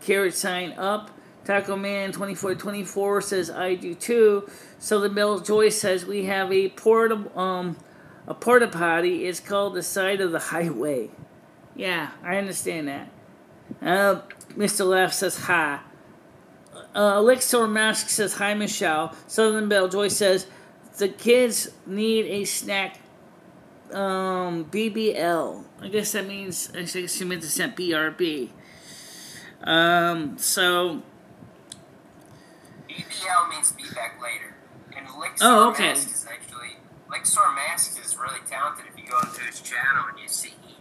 Speaker 1: carrot sign up. Taco Man 2424 says I do too. Southern Belle Joy says we have a porta potty. It's called the side of the highway. Yeah, I understand that. Mr. Laugh says hi. Elixir Mask says hi, Michelle. Southern Belle Joy says the kids need a snack. BBL. I guess that means, I guess she meant to send BRB. So
Speaker 2: BBL means be back later. And Elixir Mask is actually, Elixir Mask is really talented. If you go into his channel and you see he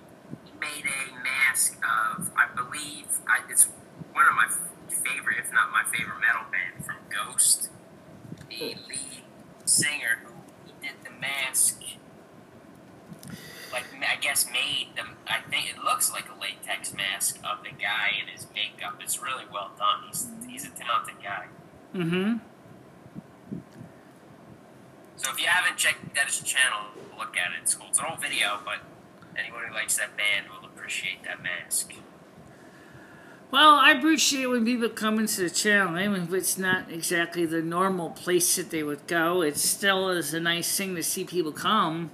Speaker 2: made a mask of, I believe, it's one of my favorite, if not my favorite metal band from Ghost. The lead singer who did the mask, like, I guess made them, I think it looks like a latex mask of the guy in his makeup. It's really well done. He's a talented guy.
Speaker 1: Mm-hmm.
Speaker 2: So if you haven't checked out his channel, look at it. It's cool. It's an old video, but anyone who likes that band will appreciate that mask.
Speaker 1: Well, I appreciate when people come into the channel, even if it's not exactly the normal place that they would go. It still is a nice thing to see people come.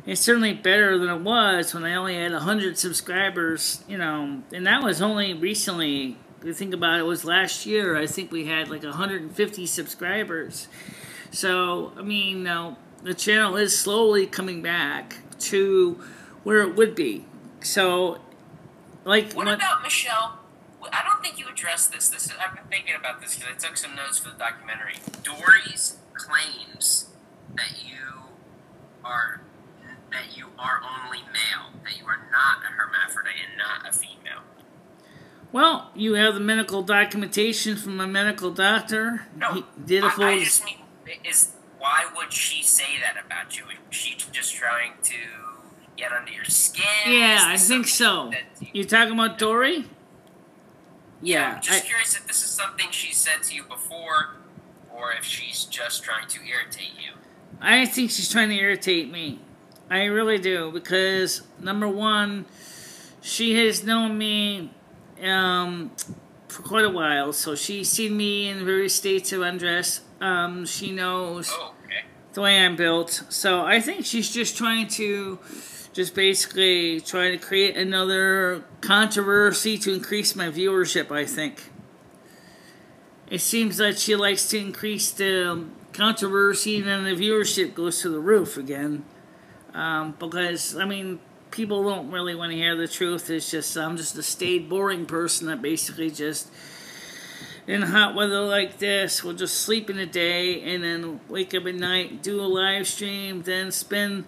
Speaker 1: It's certainly better than it was when I only had 100 subscribers, you know, and that was only recently. If you think about it, it was last year. I think we had like 150 subscribers. So, I mean, the channel is slowly coming back to where it would be. So, like...
Speaker 2: What about Michelle? I don't think you addressed this. I've been thinking about this because I took some notes for the documentary. Dory's claims that you are only male, that you are not a hermaphrodite and not a female.
Speaker 1: Well, you have the medical documentation from a medical doctor.
Speaker 2: No,
Speaker 1: he did a full...
Speaker 2: I just mean, why would she say that about you? Is she just trying to get under your skin?
Speaker 1: Yeah, I think so. You talking about Dory?
Speaker 2: Yeah, I'm just curious if this is something she said to you before, or if she's just trying to irritate you.
Speaker 1: I think she's trying to irritate me. I really do, because, number one, she has known me for quite a while, so she's seen me in various states of undress. She knows the way I'm built, so I think she's just trying to basically try to create another controversy to increase my viewership, I think. It seems that she likes to increase the controversy and then the viewership goes to the roof again. Because, I mean, people don't really want to hear the truth. It's just, I'm just a staid, boring person that basically just, in hot weather like this, will just sleep in the day and then wake up at night, do a live stream, then spend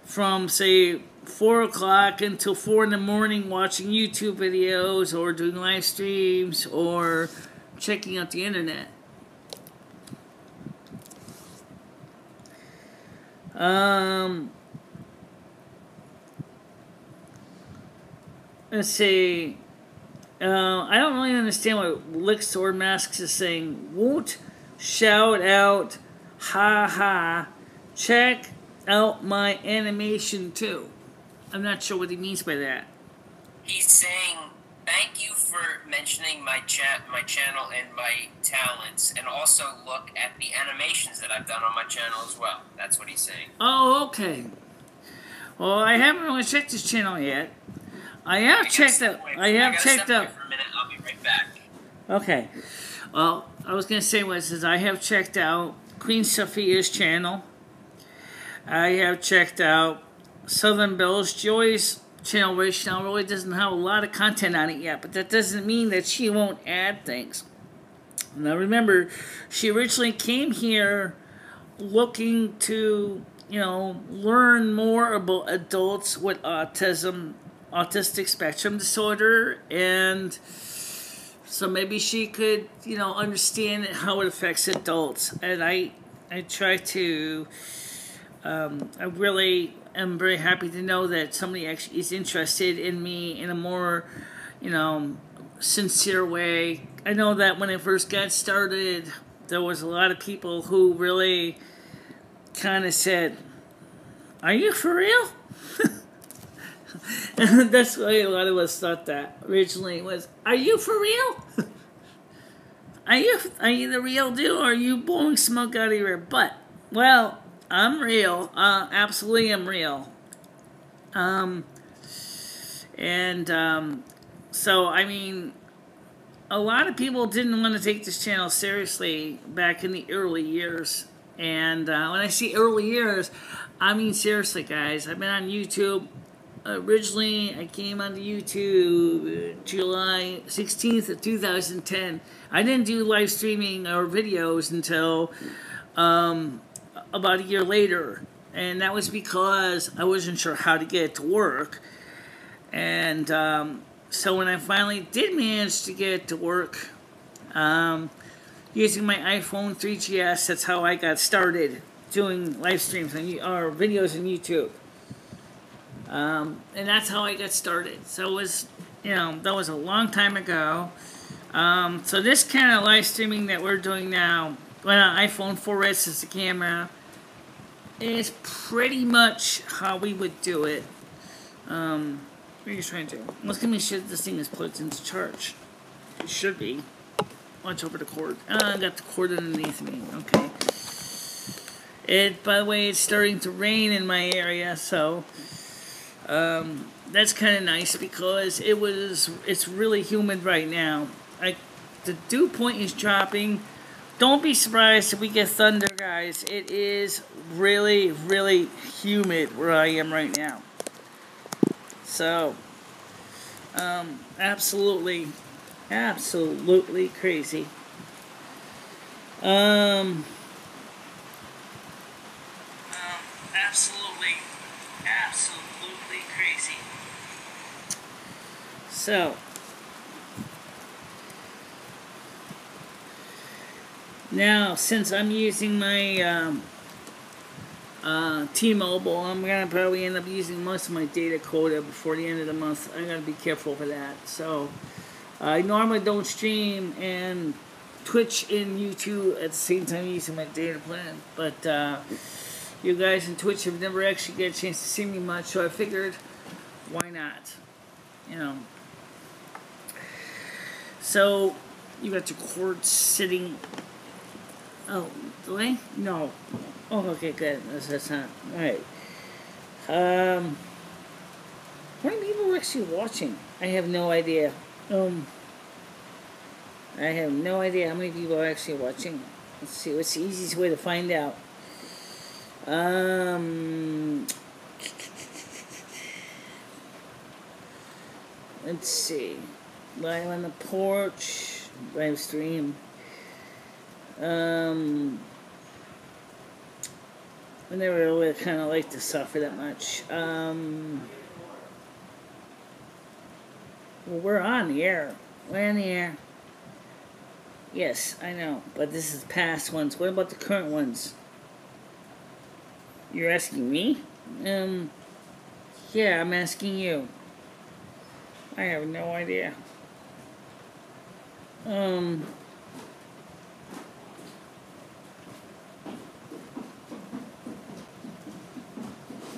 Speaker 1: from, say, 4 o'clock until 4 in the morning watching YouTube videos or doing live streams or checking out the internet. Let's see. I don't really understand what Lixor Masks is saying. Won't shout out, ha ha, check out my animation too. I'm not sure what he means by that.
Speaker 2: He's saying, thank you for mentioning my channel and my talents, and also look at the animations that I've done on my channel as well. That's what he's saying.
Speaker 1: Oh, okay. Well, I haven't really checked his channel yet. I have checked out.
Speaker 2: For a minute. I'll be right back.
Speaker 1: Okay. Well, I was going to say was I have checked out Queen Sophia's channel. I have checked out Southern Belle's Joy's channel, which now really doesn't have a lot of content on it yet, but that doesn't mean that she won't add things. Now remember, she originally came here looking to, learn more about adults with autism, autistic spectrum disorder, and so maybe she could, understand how it affects adults. And I try to, I really am very happy to know that somebody actually is interested in me in a more, sincere way. I know that when I first got started, there was a lot of people who really kind of said, "Are you for real?" That's why a lot of us thought that originally was, "Are you for real? Are you the real deal, or are you blowing smoke out of your butt?" Well, I'm real. Absolutely, I'm real. So I mean, a lot of people didn't want to take this channel seriously back in the early years. And when I say early years, I mean seriously, guys. I've been on YouTube. Originally, I came onto YouTube July 16th of 2010. I didn't do live streaming or videos until about a year later. And that was because I wasn't sure how to get it to work. And so when I finally did manage to get it to work, using my iPhone 3GS, that's how I got started doing live streams or videos on YouTube. And that's how I got started. So it was, that was a long time ago. So this kind of live streaming that we're doing now, when an iPhone 4S is the camera, is pretty much how we would do it. What are you trying to do? Let's make sure this thing is plugged into charge. It should be. Watch over the cord. I got the cord underneath me. Okay. By the way, it's starting to rain in my area, so that's kind of nice because it's really humid right now. The dew point is dropping. Don't be surprised if we get thunder, guys. It is really, really humid where I am right now. So, absolutely crazy. Absolutely crazy. So, now since I'm using my T-Mobile, I'm gonna probably end up using most of my data quota before the end of the month. I gotta be careful for that. So I normally don't stream and Twitch and YouTube at the same time using my data plan, but you guys in Twitch have never actually get a chance to see me much, so I figured, why not? So you got your cord sitting. Oh, do I? No. Oh, okay, good. That's not. Alright. How many people are actually watching? I have no idea. I have no idea how many people are actually watching. Let's see, what's the easiest way to find out? Let's see. Live on the porch. Live stream. I never really kind of like to suffer that much. Well, we're on the air. We're on the air. Yes, I know, but this is past ones. What about the current ones? You're asking me? Yeah, I'm asking you. I have no idea.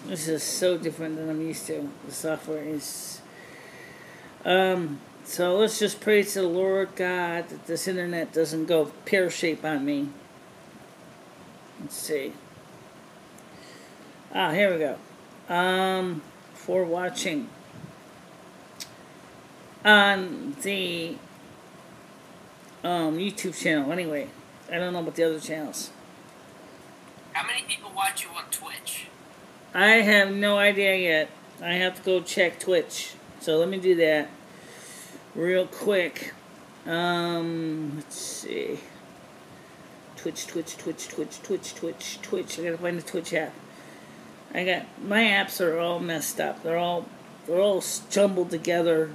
Speaker 1: This is so different than I'm used to. The software is... So let's just pray to the Lord God that this internet doesn't go pear-shaped on me. Let's see. Ah, here we go. For watching on the YouTube channel. Anyway, I don't know about the other channels.
Speaker 2: How many people watch you on Twitch?
Speaker 1: I have no idea yet. I have to go check Twitch. So let me do that real quick. Let's see. Twitch. I gotta find the Twitch app. My apps are all messed up. They're all jumbled together.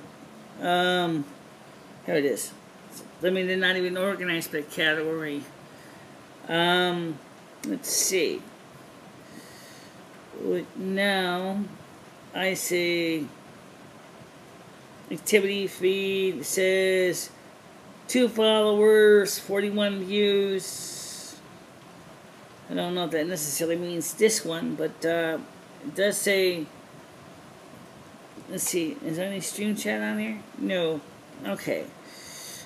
Speaker 1: Here it is. I mean, they're not even organized by category. Let's see. Now, I see activity feed. It says 2 followers, 41 views. I don't know if that necessarily means this one, but it does say. Let's see. Is there any stream chat on here? No. Okay.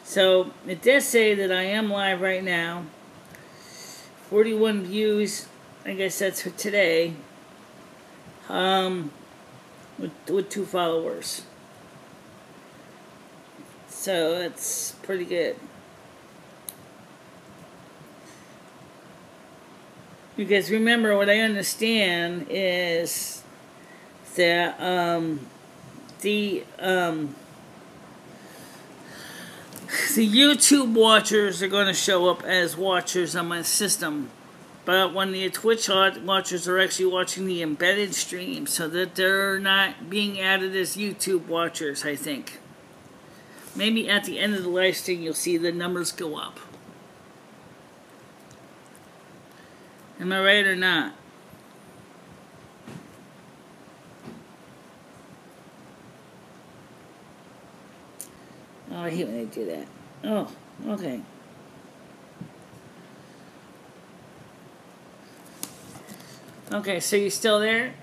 Speaker 1: So it does say that I am live right now. 41 views. I guess that's for today. With 2 followers. So that's pretty good. Because remember, what I understand is that the YouTube watchers are going to show up as watchers on my system. But when the Twitch watchers are actually watching the embedded stream, so that they're not being added as YouTube watchers, I think. Maybe at the end of the live stream, you'll see the numbers go up. Am I right or not? Oh, I hate when they do that. Oh, okay. Okay, so you still there?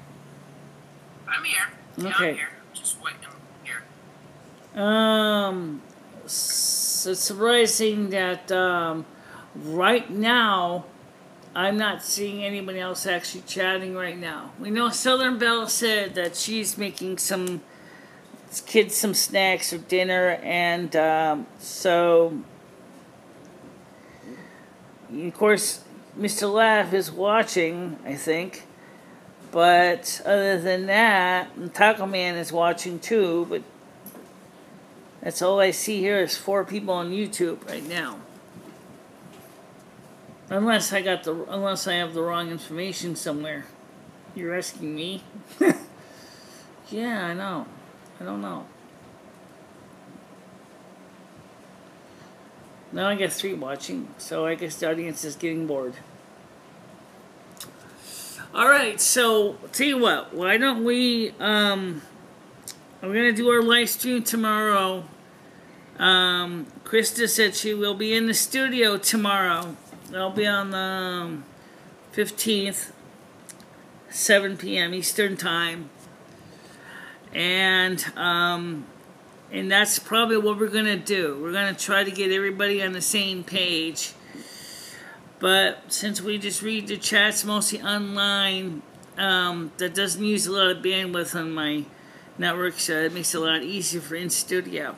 Speaker 2: I'm here. Yeah,
Speaker 1: okay.
Speaker 2: I'm here. Just waiting. Here.
Speaker 1: So it's surprising that right now I'm not seeing anybody else actually chatting right now. We know Southern Belle said that she's making some kids some snacks or dinner, and so of course Mr. Laugh is watching, I think. But other than that, Taco Man is watching too, but that's all I see here is 4 people on YouTube right now. Unless I have the wrong information somewhere. You're asking me? Yeah, I know. I don't know. Now I get 3 watching, so I guess the audience is getting bored. Alright, so, tell you what, why don't we, I'm going to do our live stream tomorrow. Krista said she will be in the studio tomorrow. That'll be on the 15th, 7 p.m. Eastern Time. And that's probably what we're going to do. We're going to try to get everybody on the same page. But since we just read the chats mostly online, that doesn't use a lot of bandwidth on my network, so it makes it a lot easier for in-studio.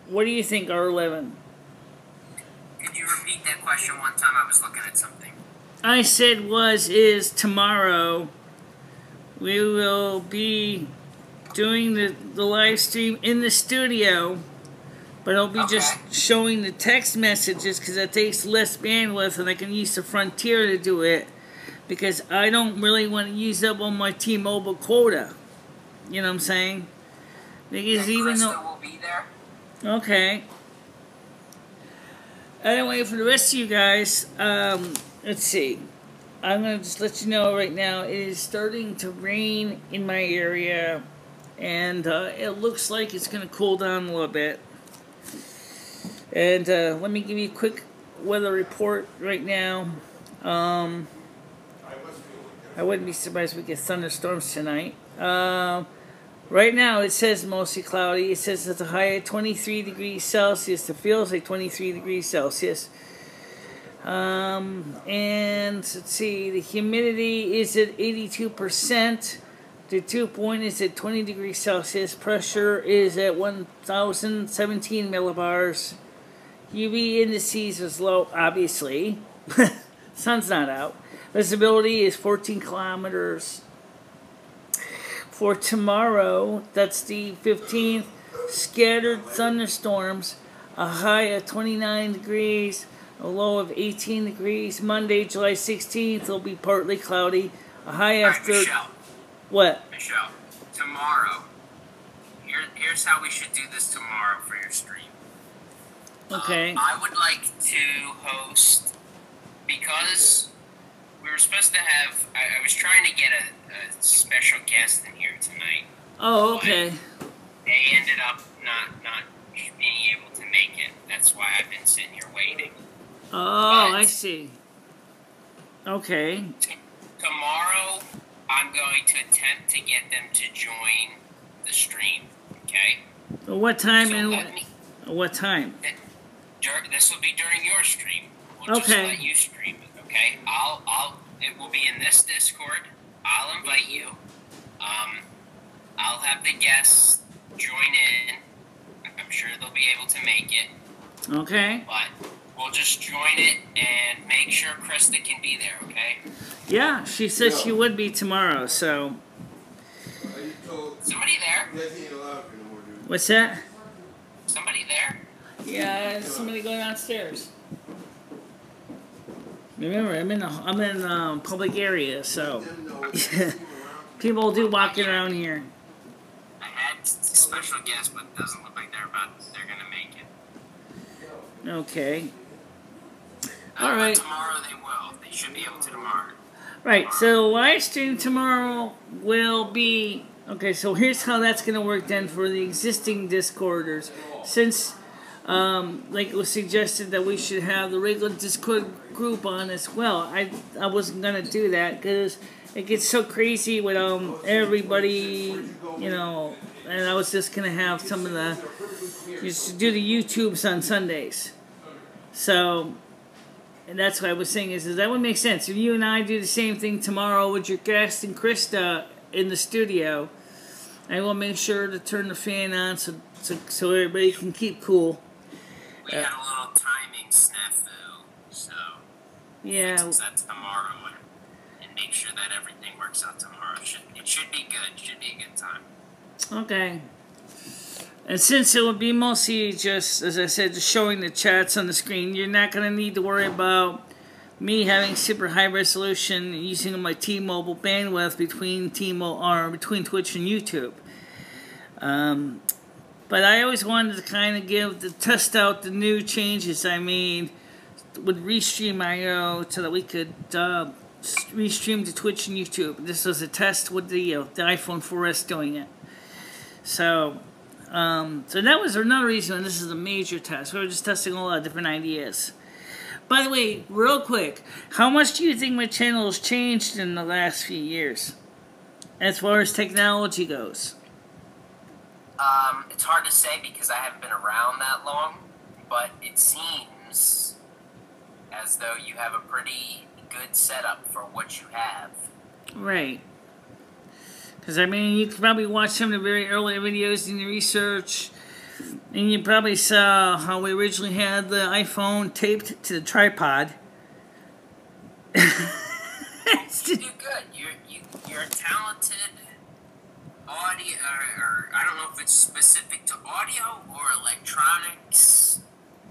Speaker 1: What do you think, R11?
Speaker 2: Could you repeat that question one time? I was looking at something.
Speaker 1: I said is tomorrow we will be doing the live stream in the studio. But I'll be just showing the text messages because it takes less bandwidth, and I can use the Frontier to do it because I don't really want to use up all my T-Mobile quota. You know what I'm saying? Because
Speaker 2: Yeah,
Speaker 1: even
Speaker 2: Krista
Speaker 1: though...
Speaker 2: will be there.
Speaker 1: Okay. Anyway, for the rest of you guys, let's see. I'm going to just let you know right now, it is starting to rain in my area, and it looks like it's going to cool down a little bit. And let me give you a quick weather report right now. I wouldn't be surprised if we get thunderstorms tonight. Right now, it says mostly cloudy. It says it's a high of 23 degrees Celsius. It feels like 23 degrees Celsius. And let's see, the humidity is at 82%. The dew point is at 20 degrees Celsius. Pressure is at 1,017 millibars. UV indices is low, obviously. Sun's not out. Visibility is 14 kilometers. For tomorrow, that's the 15th, scattered thunderstorms, a high of 29 degrees, a low of 18 degrees. Monday, July 16th, will be partly cloudy, a high of 30.
Speaker 2: Michelle.
Speaker 1: What?
Speaker 2: Michelle, tomorrow, here's how we should do this tomorrow for your stream.
Speaker 1: Okay.
Speaker 2: I would like to host, because we were supposed to have, I was trying to get a special guest in here tonight.
Speaker 1: Oh, okay.
Speaker 2: They ended up not being able to make it. That's why I've been sitting here waiting.
Speaker 1: Oh,
Speaker 2: But
Speaker 1: I see. Okay.
Speaker 2: Tomorrow, I'm going to attempt to get them to join the stream, okay?
Speaker 1: What time
Speaker 2: So
Speaker 1: and
Speaker 2: let me,
Speaker 1: what time?
Speaker 2: this will be during your stream. We'll just
Speaker 1: Okay.
Speaker 2: let you stream it, okay? It will be in this Discord. I'll invite you. I'll have the guests join in. I'm sure they'll be able to make it.
Speaker 1: Okay.
Speaker 2: But we'll just join it and make sure Krista can be there, okay?
Speaker 1: Yeah, she said she would be tomorrow, so.
Speaker 2: Somebody there?
Speaker 1: What's that?
Speaker 2: Somebody there?
Speaker 1: Yeah, somebody going downstairs. Remember, I'm in a public area, so people do walking around here.
Speaker 2: I had a special guest, but it doesn't look like they're gonna make it.
Speaker 1: Okay. All right.
Speaker 2: But tomorrow they will. They should be able to tomorrow.
Speaker 1: Right. So live stream tomorrow will be okay. So here's how that's gonna work then for the existing Discorders, since. Like it was suggested that we should have the regular Discord group on as well. I wasn't gonna do that because it gets so crazy with everybody, you know. And I was just gonna have some of the just do the YouTubes on Sundays. So, and that's what I was saying is that would make sense if you and I do the same thing tomorrow with your guest and Krista in the studio. I will make sure to turn the fan on so everybody can keep cool.
Speaker 2: We had a little timing snafu, so
Speaker 1: yeah,
Speaker 2: fix that tomorrow and make sure that everything works out tomorrow. It should be good. It should be a good time.
Speaker 1: Okay. And since it will be mostly just, as I said, just showing the chats on the screen, you're not going to need to worry about me having super high resolution using my T-Mobile bandwidth between between Twitch and YouTube. But I always wanted to kind of test out the new changes I made with Restream.io so that we could restream to Twitch and YouTube. This was a test with the iPhone 4S doing it. So that was another reason why this is a major test. We were just testing a lot of different ideas. By the way, real quick, how much do you think my channel has changed in the last few years as far as technology goes?
Speaker 2: It's hard to say because I haven't been around that long, but it seems as though you have a pretty good setup for what you have.
Speaker 1: Right. Because, I mean, you could probably watch some of the very early videos in the research, and you probably saw how we originally had the iPhone taped to the tripod.
Speaker 2: You do good. You're a talented audio, or I don't know if it's specific to audio or electronics,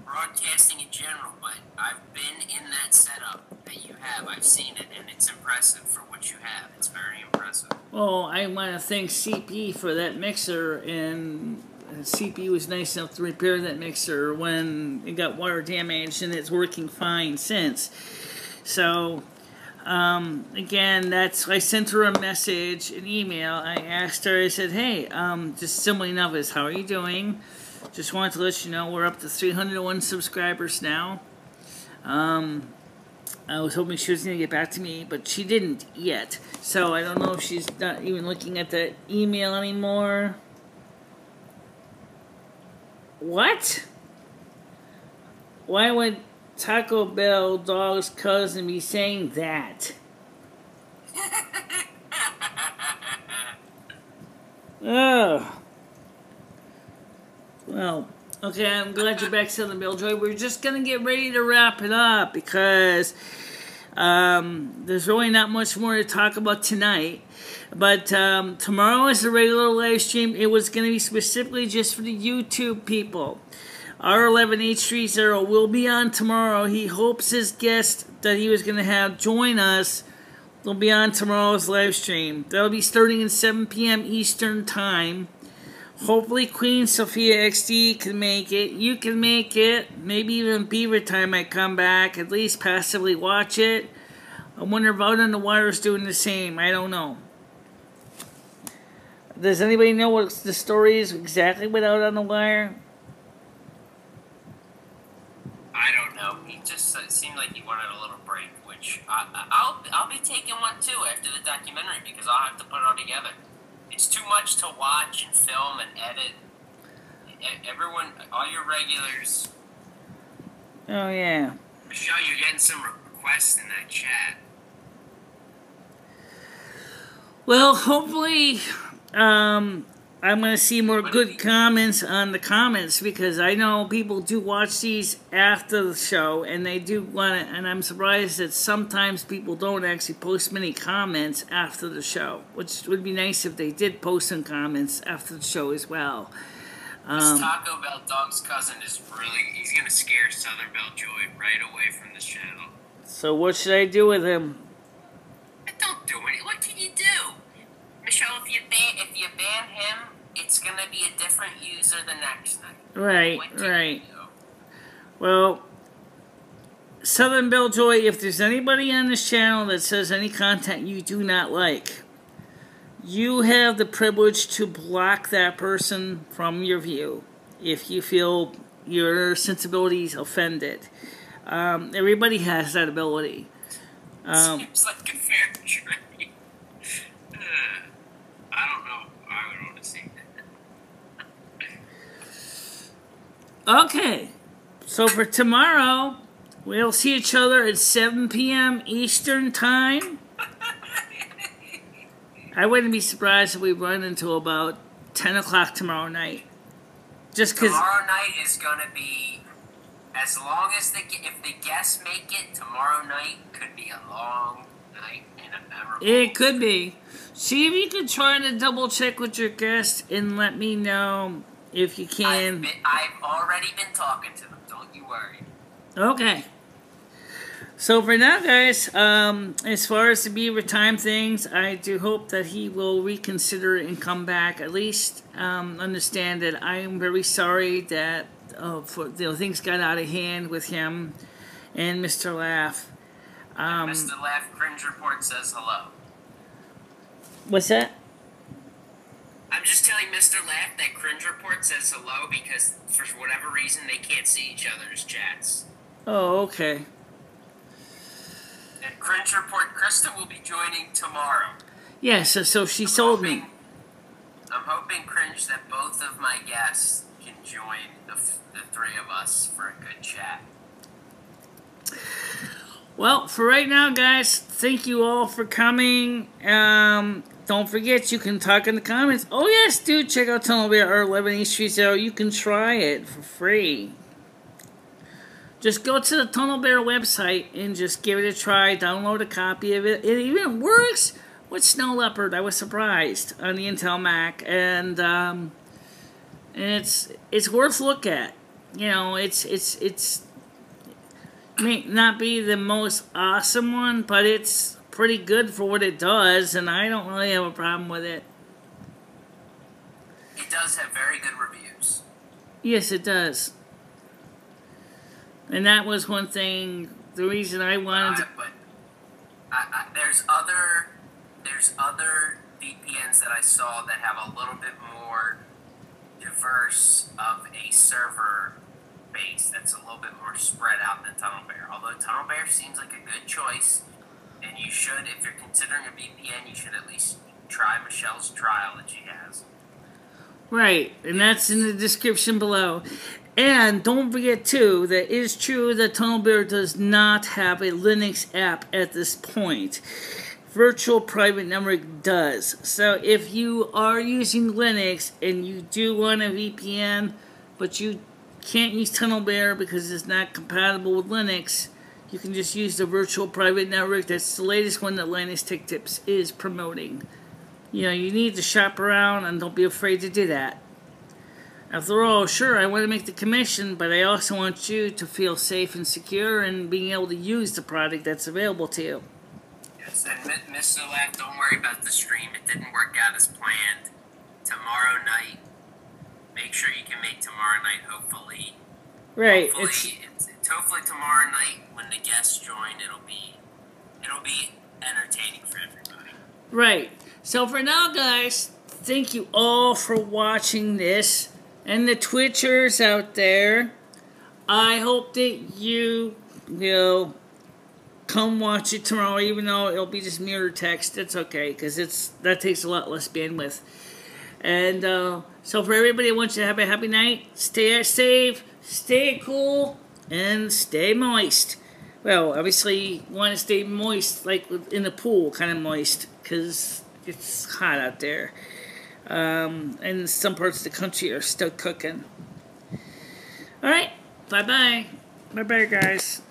Speaker 2: broadcasting in general, but I've been in that setup that you have. I've seen it, and it's impressive for what you have. It's very impressive.
Speaker 1: Well, I want to thank CP for that mixer, and CP was nice enough to repair that mixer when it got water damaged, and it's working fine since. So, again, I sent her a message, an email. I asked her, I said, hey, just simply enough, how are you doing? Just wanted to let you know we're up to 301 subscribers now. I was hoping she was going to get back to me, but she didn't yet. So I don't know if she's not even looking at the email anymore. What? Why would Taco Bell dog's cousin be saying that? Ugh. Well, okay, I'm glad you're back, Southern Belljoy. We're just going to get ready to wrap it up because there's really not much more to talk about tonight. But tomorrow is the regular live stream. It was going to be specifically just for the YouTube people. R11H30 will be on tomorrow. He hopes his guest that he was going to have join us will be on tomorrow's live stream. That'll be starting at 7 p.m. Eastern Time. Hopefully Queen Sophia XD can make it. You can make it. Maybe even Beaver Time might come back. At least passively watch it. I wonder if Out on the Wire is doing the same. I don't know. Does anybody know what the story is exactly with Out on the Wire?
Speaker 2: I don't know. He just seemed like he wanted a little break, which I'll be taking one too after the documentary because I'll have to put it all together. It's too much to watch and film and edit. Everyone, all your regulars.
Speaker 1: Oh, yeah.
Speaker 2: Michelle, you're getting some requests in that chat.
Speaker 1: Well, hopefully, I'm going to see more good comments on the comments because I know people do watch these after the show and they do want to, and I'm surprised that sometimes people don't actually post many comments after the show, which would be nice if they did post some comments after the show as well.
Speaker 2: This Taco Bell dog's cousin is he's going to scare Southern Belljoy right away from this channel.
Speaker 1: So what should I do with him?
Speaker 2: Don't do it. What can you do? Michelle, if you ban him, it's going to be a different user the next night.
Speaker 1: Right, right. Well, Southern Belljoy, if there's anybody on this channel that says any content you do not like, you have the privilege to block that person from your view if you feel your sensibilities offended. Everybody has that ability.
Speaker 2: Seems like a fair trade. I don't know. I would want to see that.
Speaker 1: Okay. So for tomorrow, we'll see each other at 7 p.m. Eastern Time. I wouldn't be surprised if we run until about 10 o'clock tomorrow night. Just because
Speaker 2: tomorrow night is going to be, as long as if the guests make it, tomorrow night could be a long night and a memorable.
Speaker 1: It could be. See if you can try to double check with your guests and let me know if you can.
Speaker 2: I've already been talking to them. Don't you worry.
Speaker 1: Okay. So for now, guys, as far as the Beaver Time things, I do hope that he will reconsider and come back. At least understand that I am very sorry that things got out of hand with him and Mr. Laugh.
Speaker 2: Mr. Laugh Cringe Report says hello.
Speaker 1: What's that?
Speaker 2: I'm just telling Mr. Laugh that Cringe Report says hello because for whatever reason they can't see each other's chats.
Speaker 1: Oh, okay.
Speaker 2: And Cringe Report, Krista will be joining tomorrow.
Speaker 1: Yeah, so she sold me.
Speaker 2: I'm hoping, Cringe, that both of my guests can join the three of us for a good chat.
Speaker 1: Well, for right now, guys, thank you all for coming. Don't forget, you can talk in the comments. Oh, yes, dude, check out Tunnel Bear R11H30. You can try it for free. Just go to the Tunnel Bear website and just give it a try. Download a copy of it. It even works with Snow Leopard. I was surprised on the Intel Mac, and it's worth a look at. You know, it's may not be the most awesome one, but it's pretty good for what it does, and I don't really have a problem with it.
Speaker 2: It does have very good reviews.
Speaker 1: Yes, it does. And that was one thing, the reason I wanted to...
Speaker 2: But there's other VPNs that I saw that have a little bit more diverse of a server base that's a little bit more spread out than TunnelBear. Although TunnelBear seems like a good choice, and you should, if you're considering a VPN, you should at least try Michelle's trial that she has.
Speaker 1: Right, and that's in the description below. And don't forget, too, that it is true that TunnelBear does not have a Linux app at this point. Virtual Private Network does. So if you are using Linux and you do want a VPN, but you can't use TunnelBear because it's not compatible with Linux, you can just use the Virtual Private Network. That's the latest one that Linus Tech Tips is promoting. You know, you need to shop around, and don't be afraid to do that. After all, sure, I want to make the commission, but I also want you to feel safe and secure and being able to use the product that's available to you.
Speaker 2: Yes, and Miss Solak, don't worry about the stream. It didn't work out as planned. Tomorrow night, make sure you can make tomorrow night, hopefully.
Speaker 1: Right.
Speaker 2: Hopefully tomorrow night, when the guests join, it'll be entertaining for everybody.
Speaker 1: Right. So for now, guys, thank you all for watching this. And the Twitchers out there, I hope that you will come watch it tomorrow, even though it'll be just mirror text. It's okay, because that takes a lot less bandwidth. And so for everybody, I want you to have a happy night. Stay safe, stay cool, and stay moist. Well, obviously, you want to stay moist, like in the pool, kind of moist, because it's hot out there. And some parts of the country are still cooking. Alright, bye-bye. Bye-bye, guys.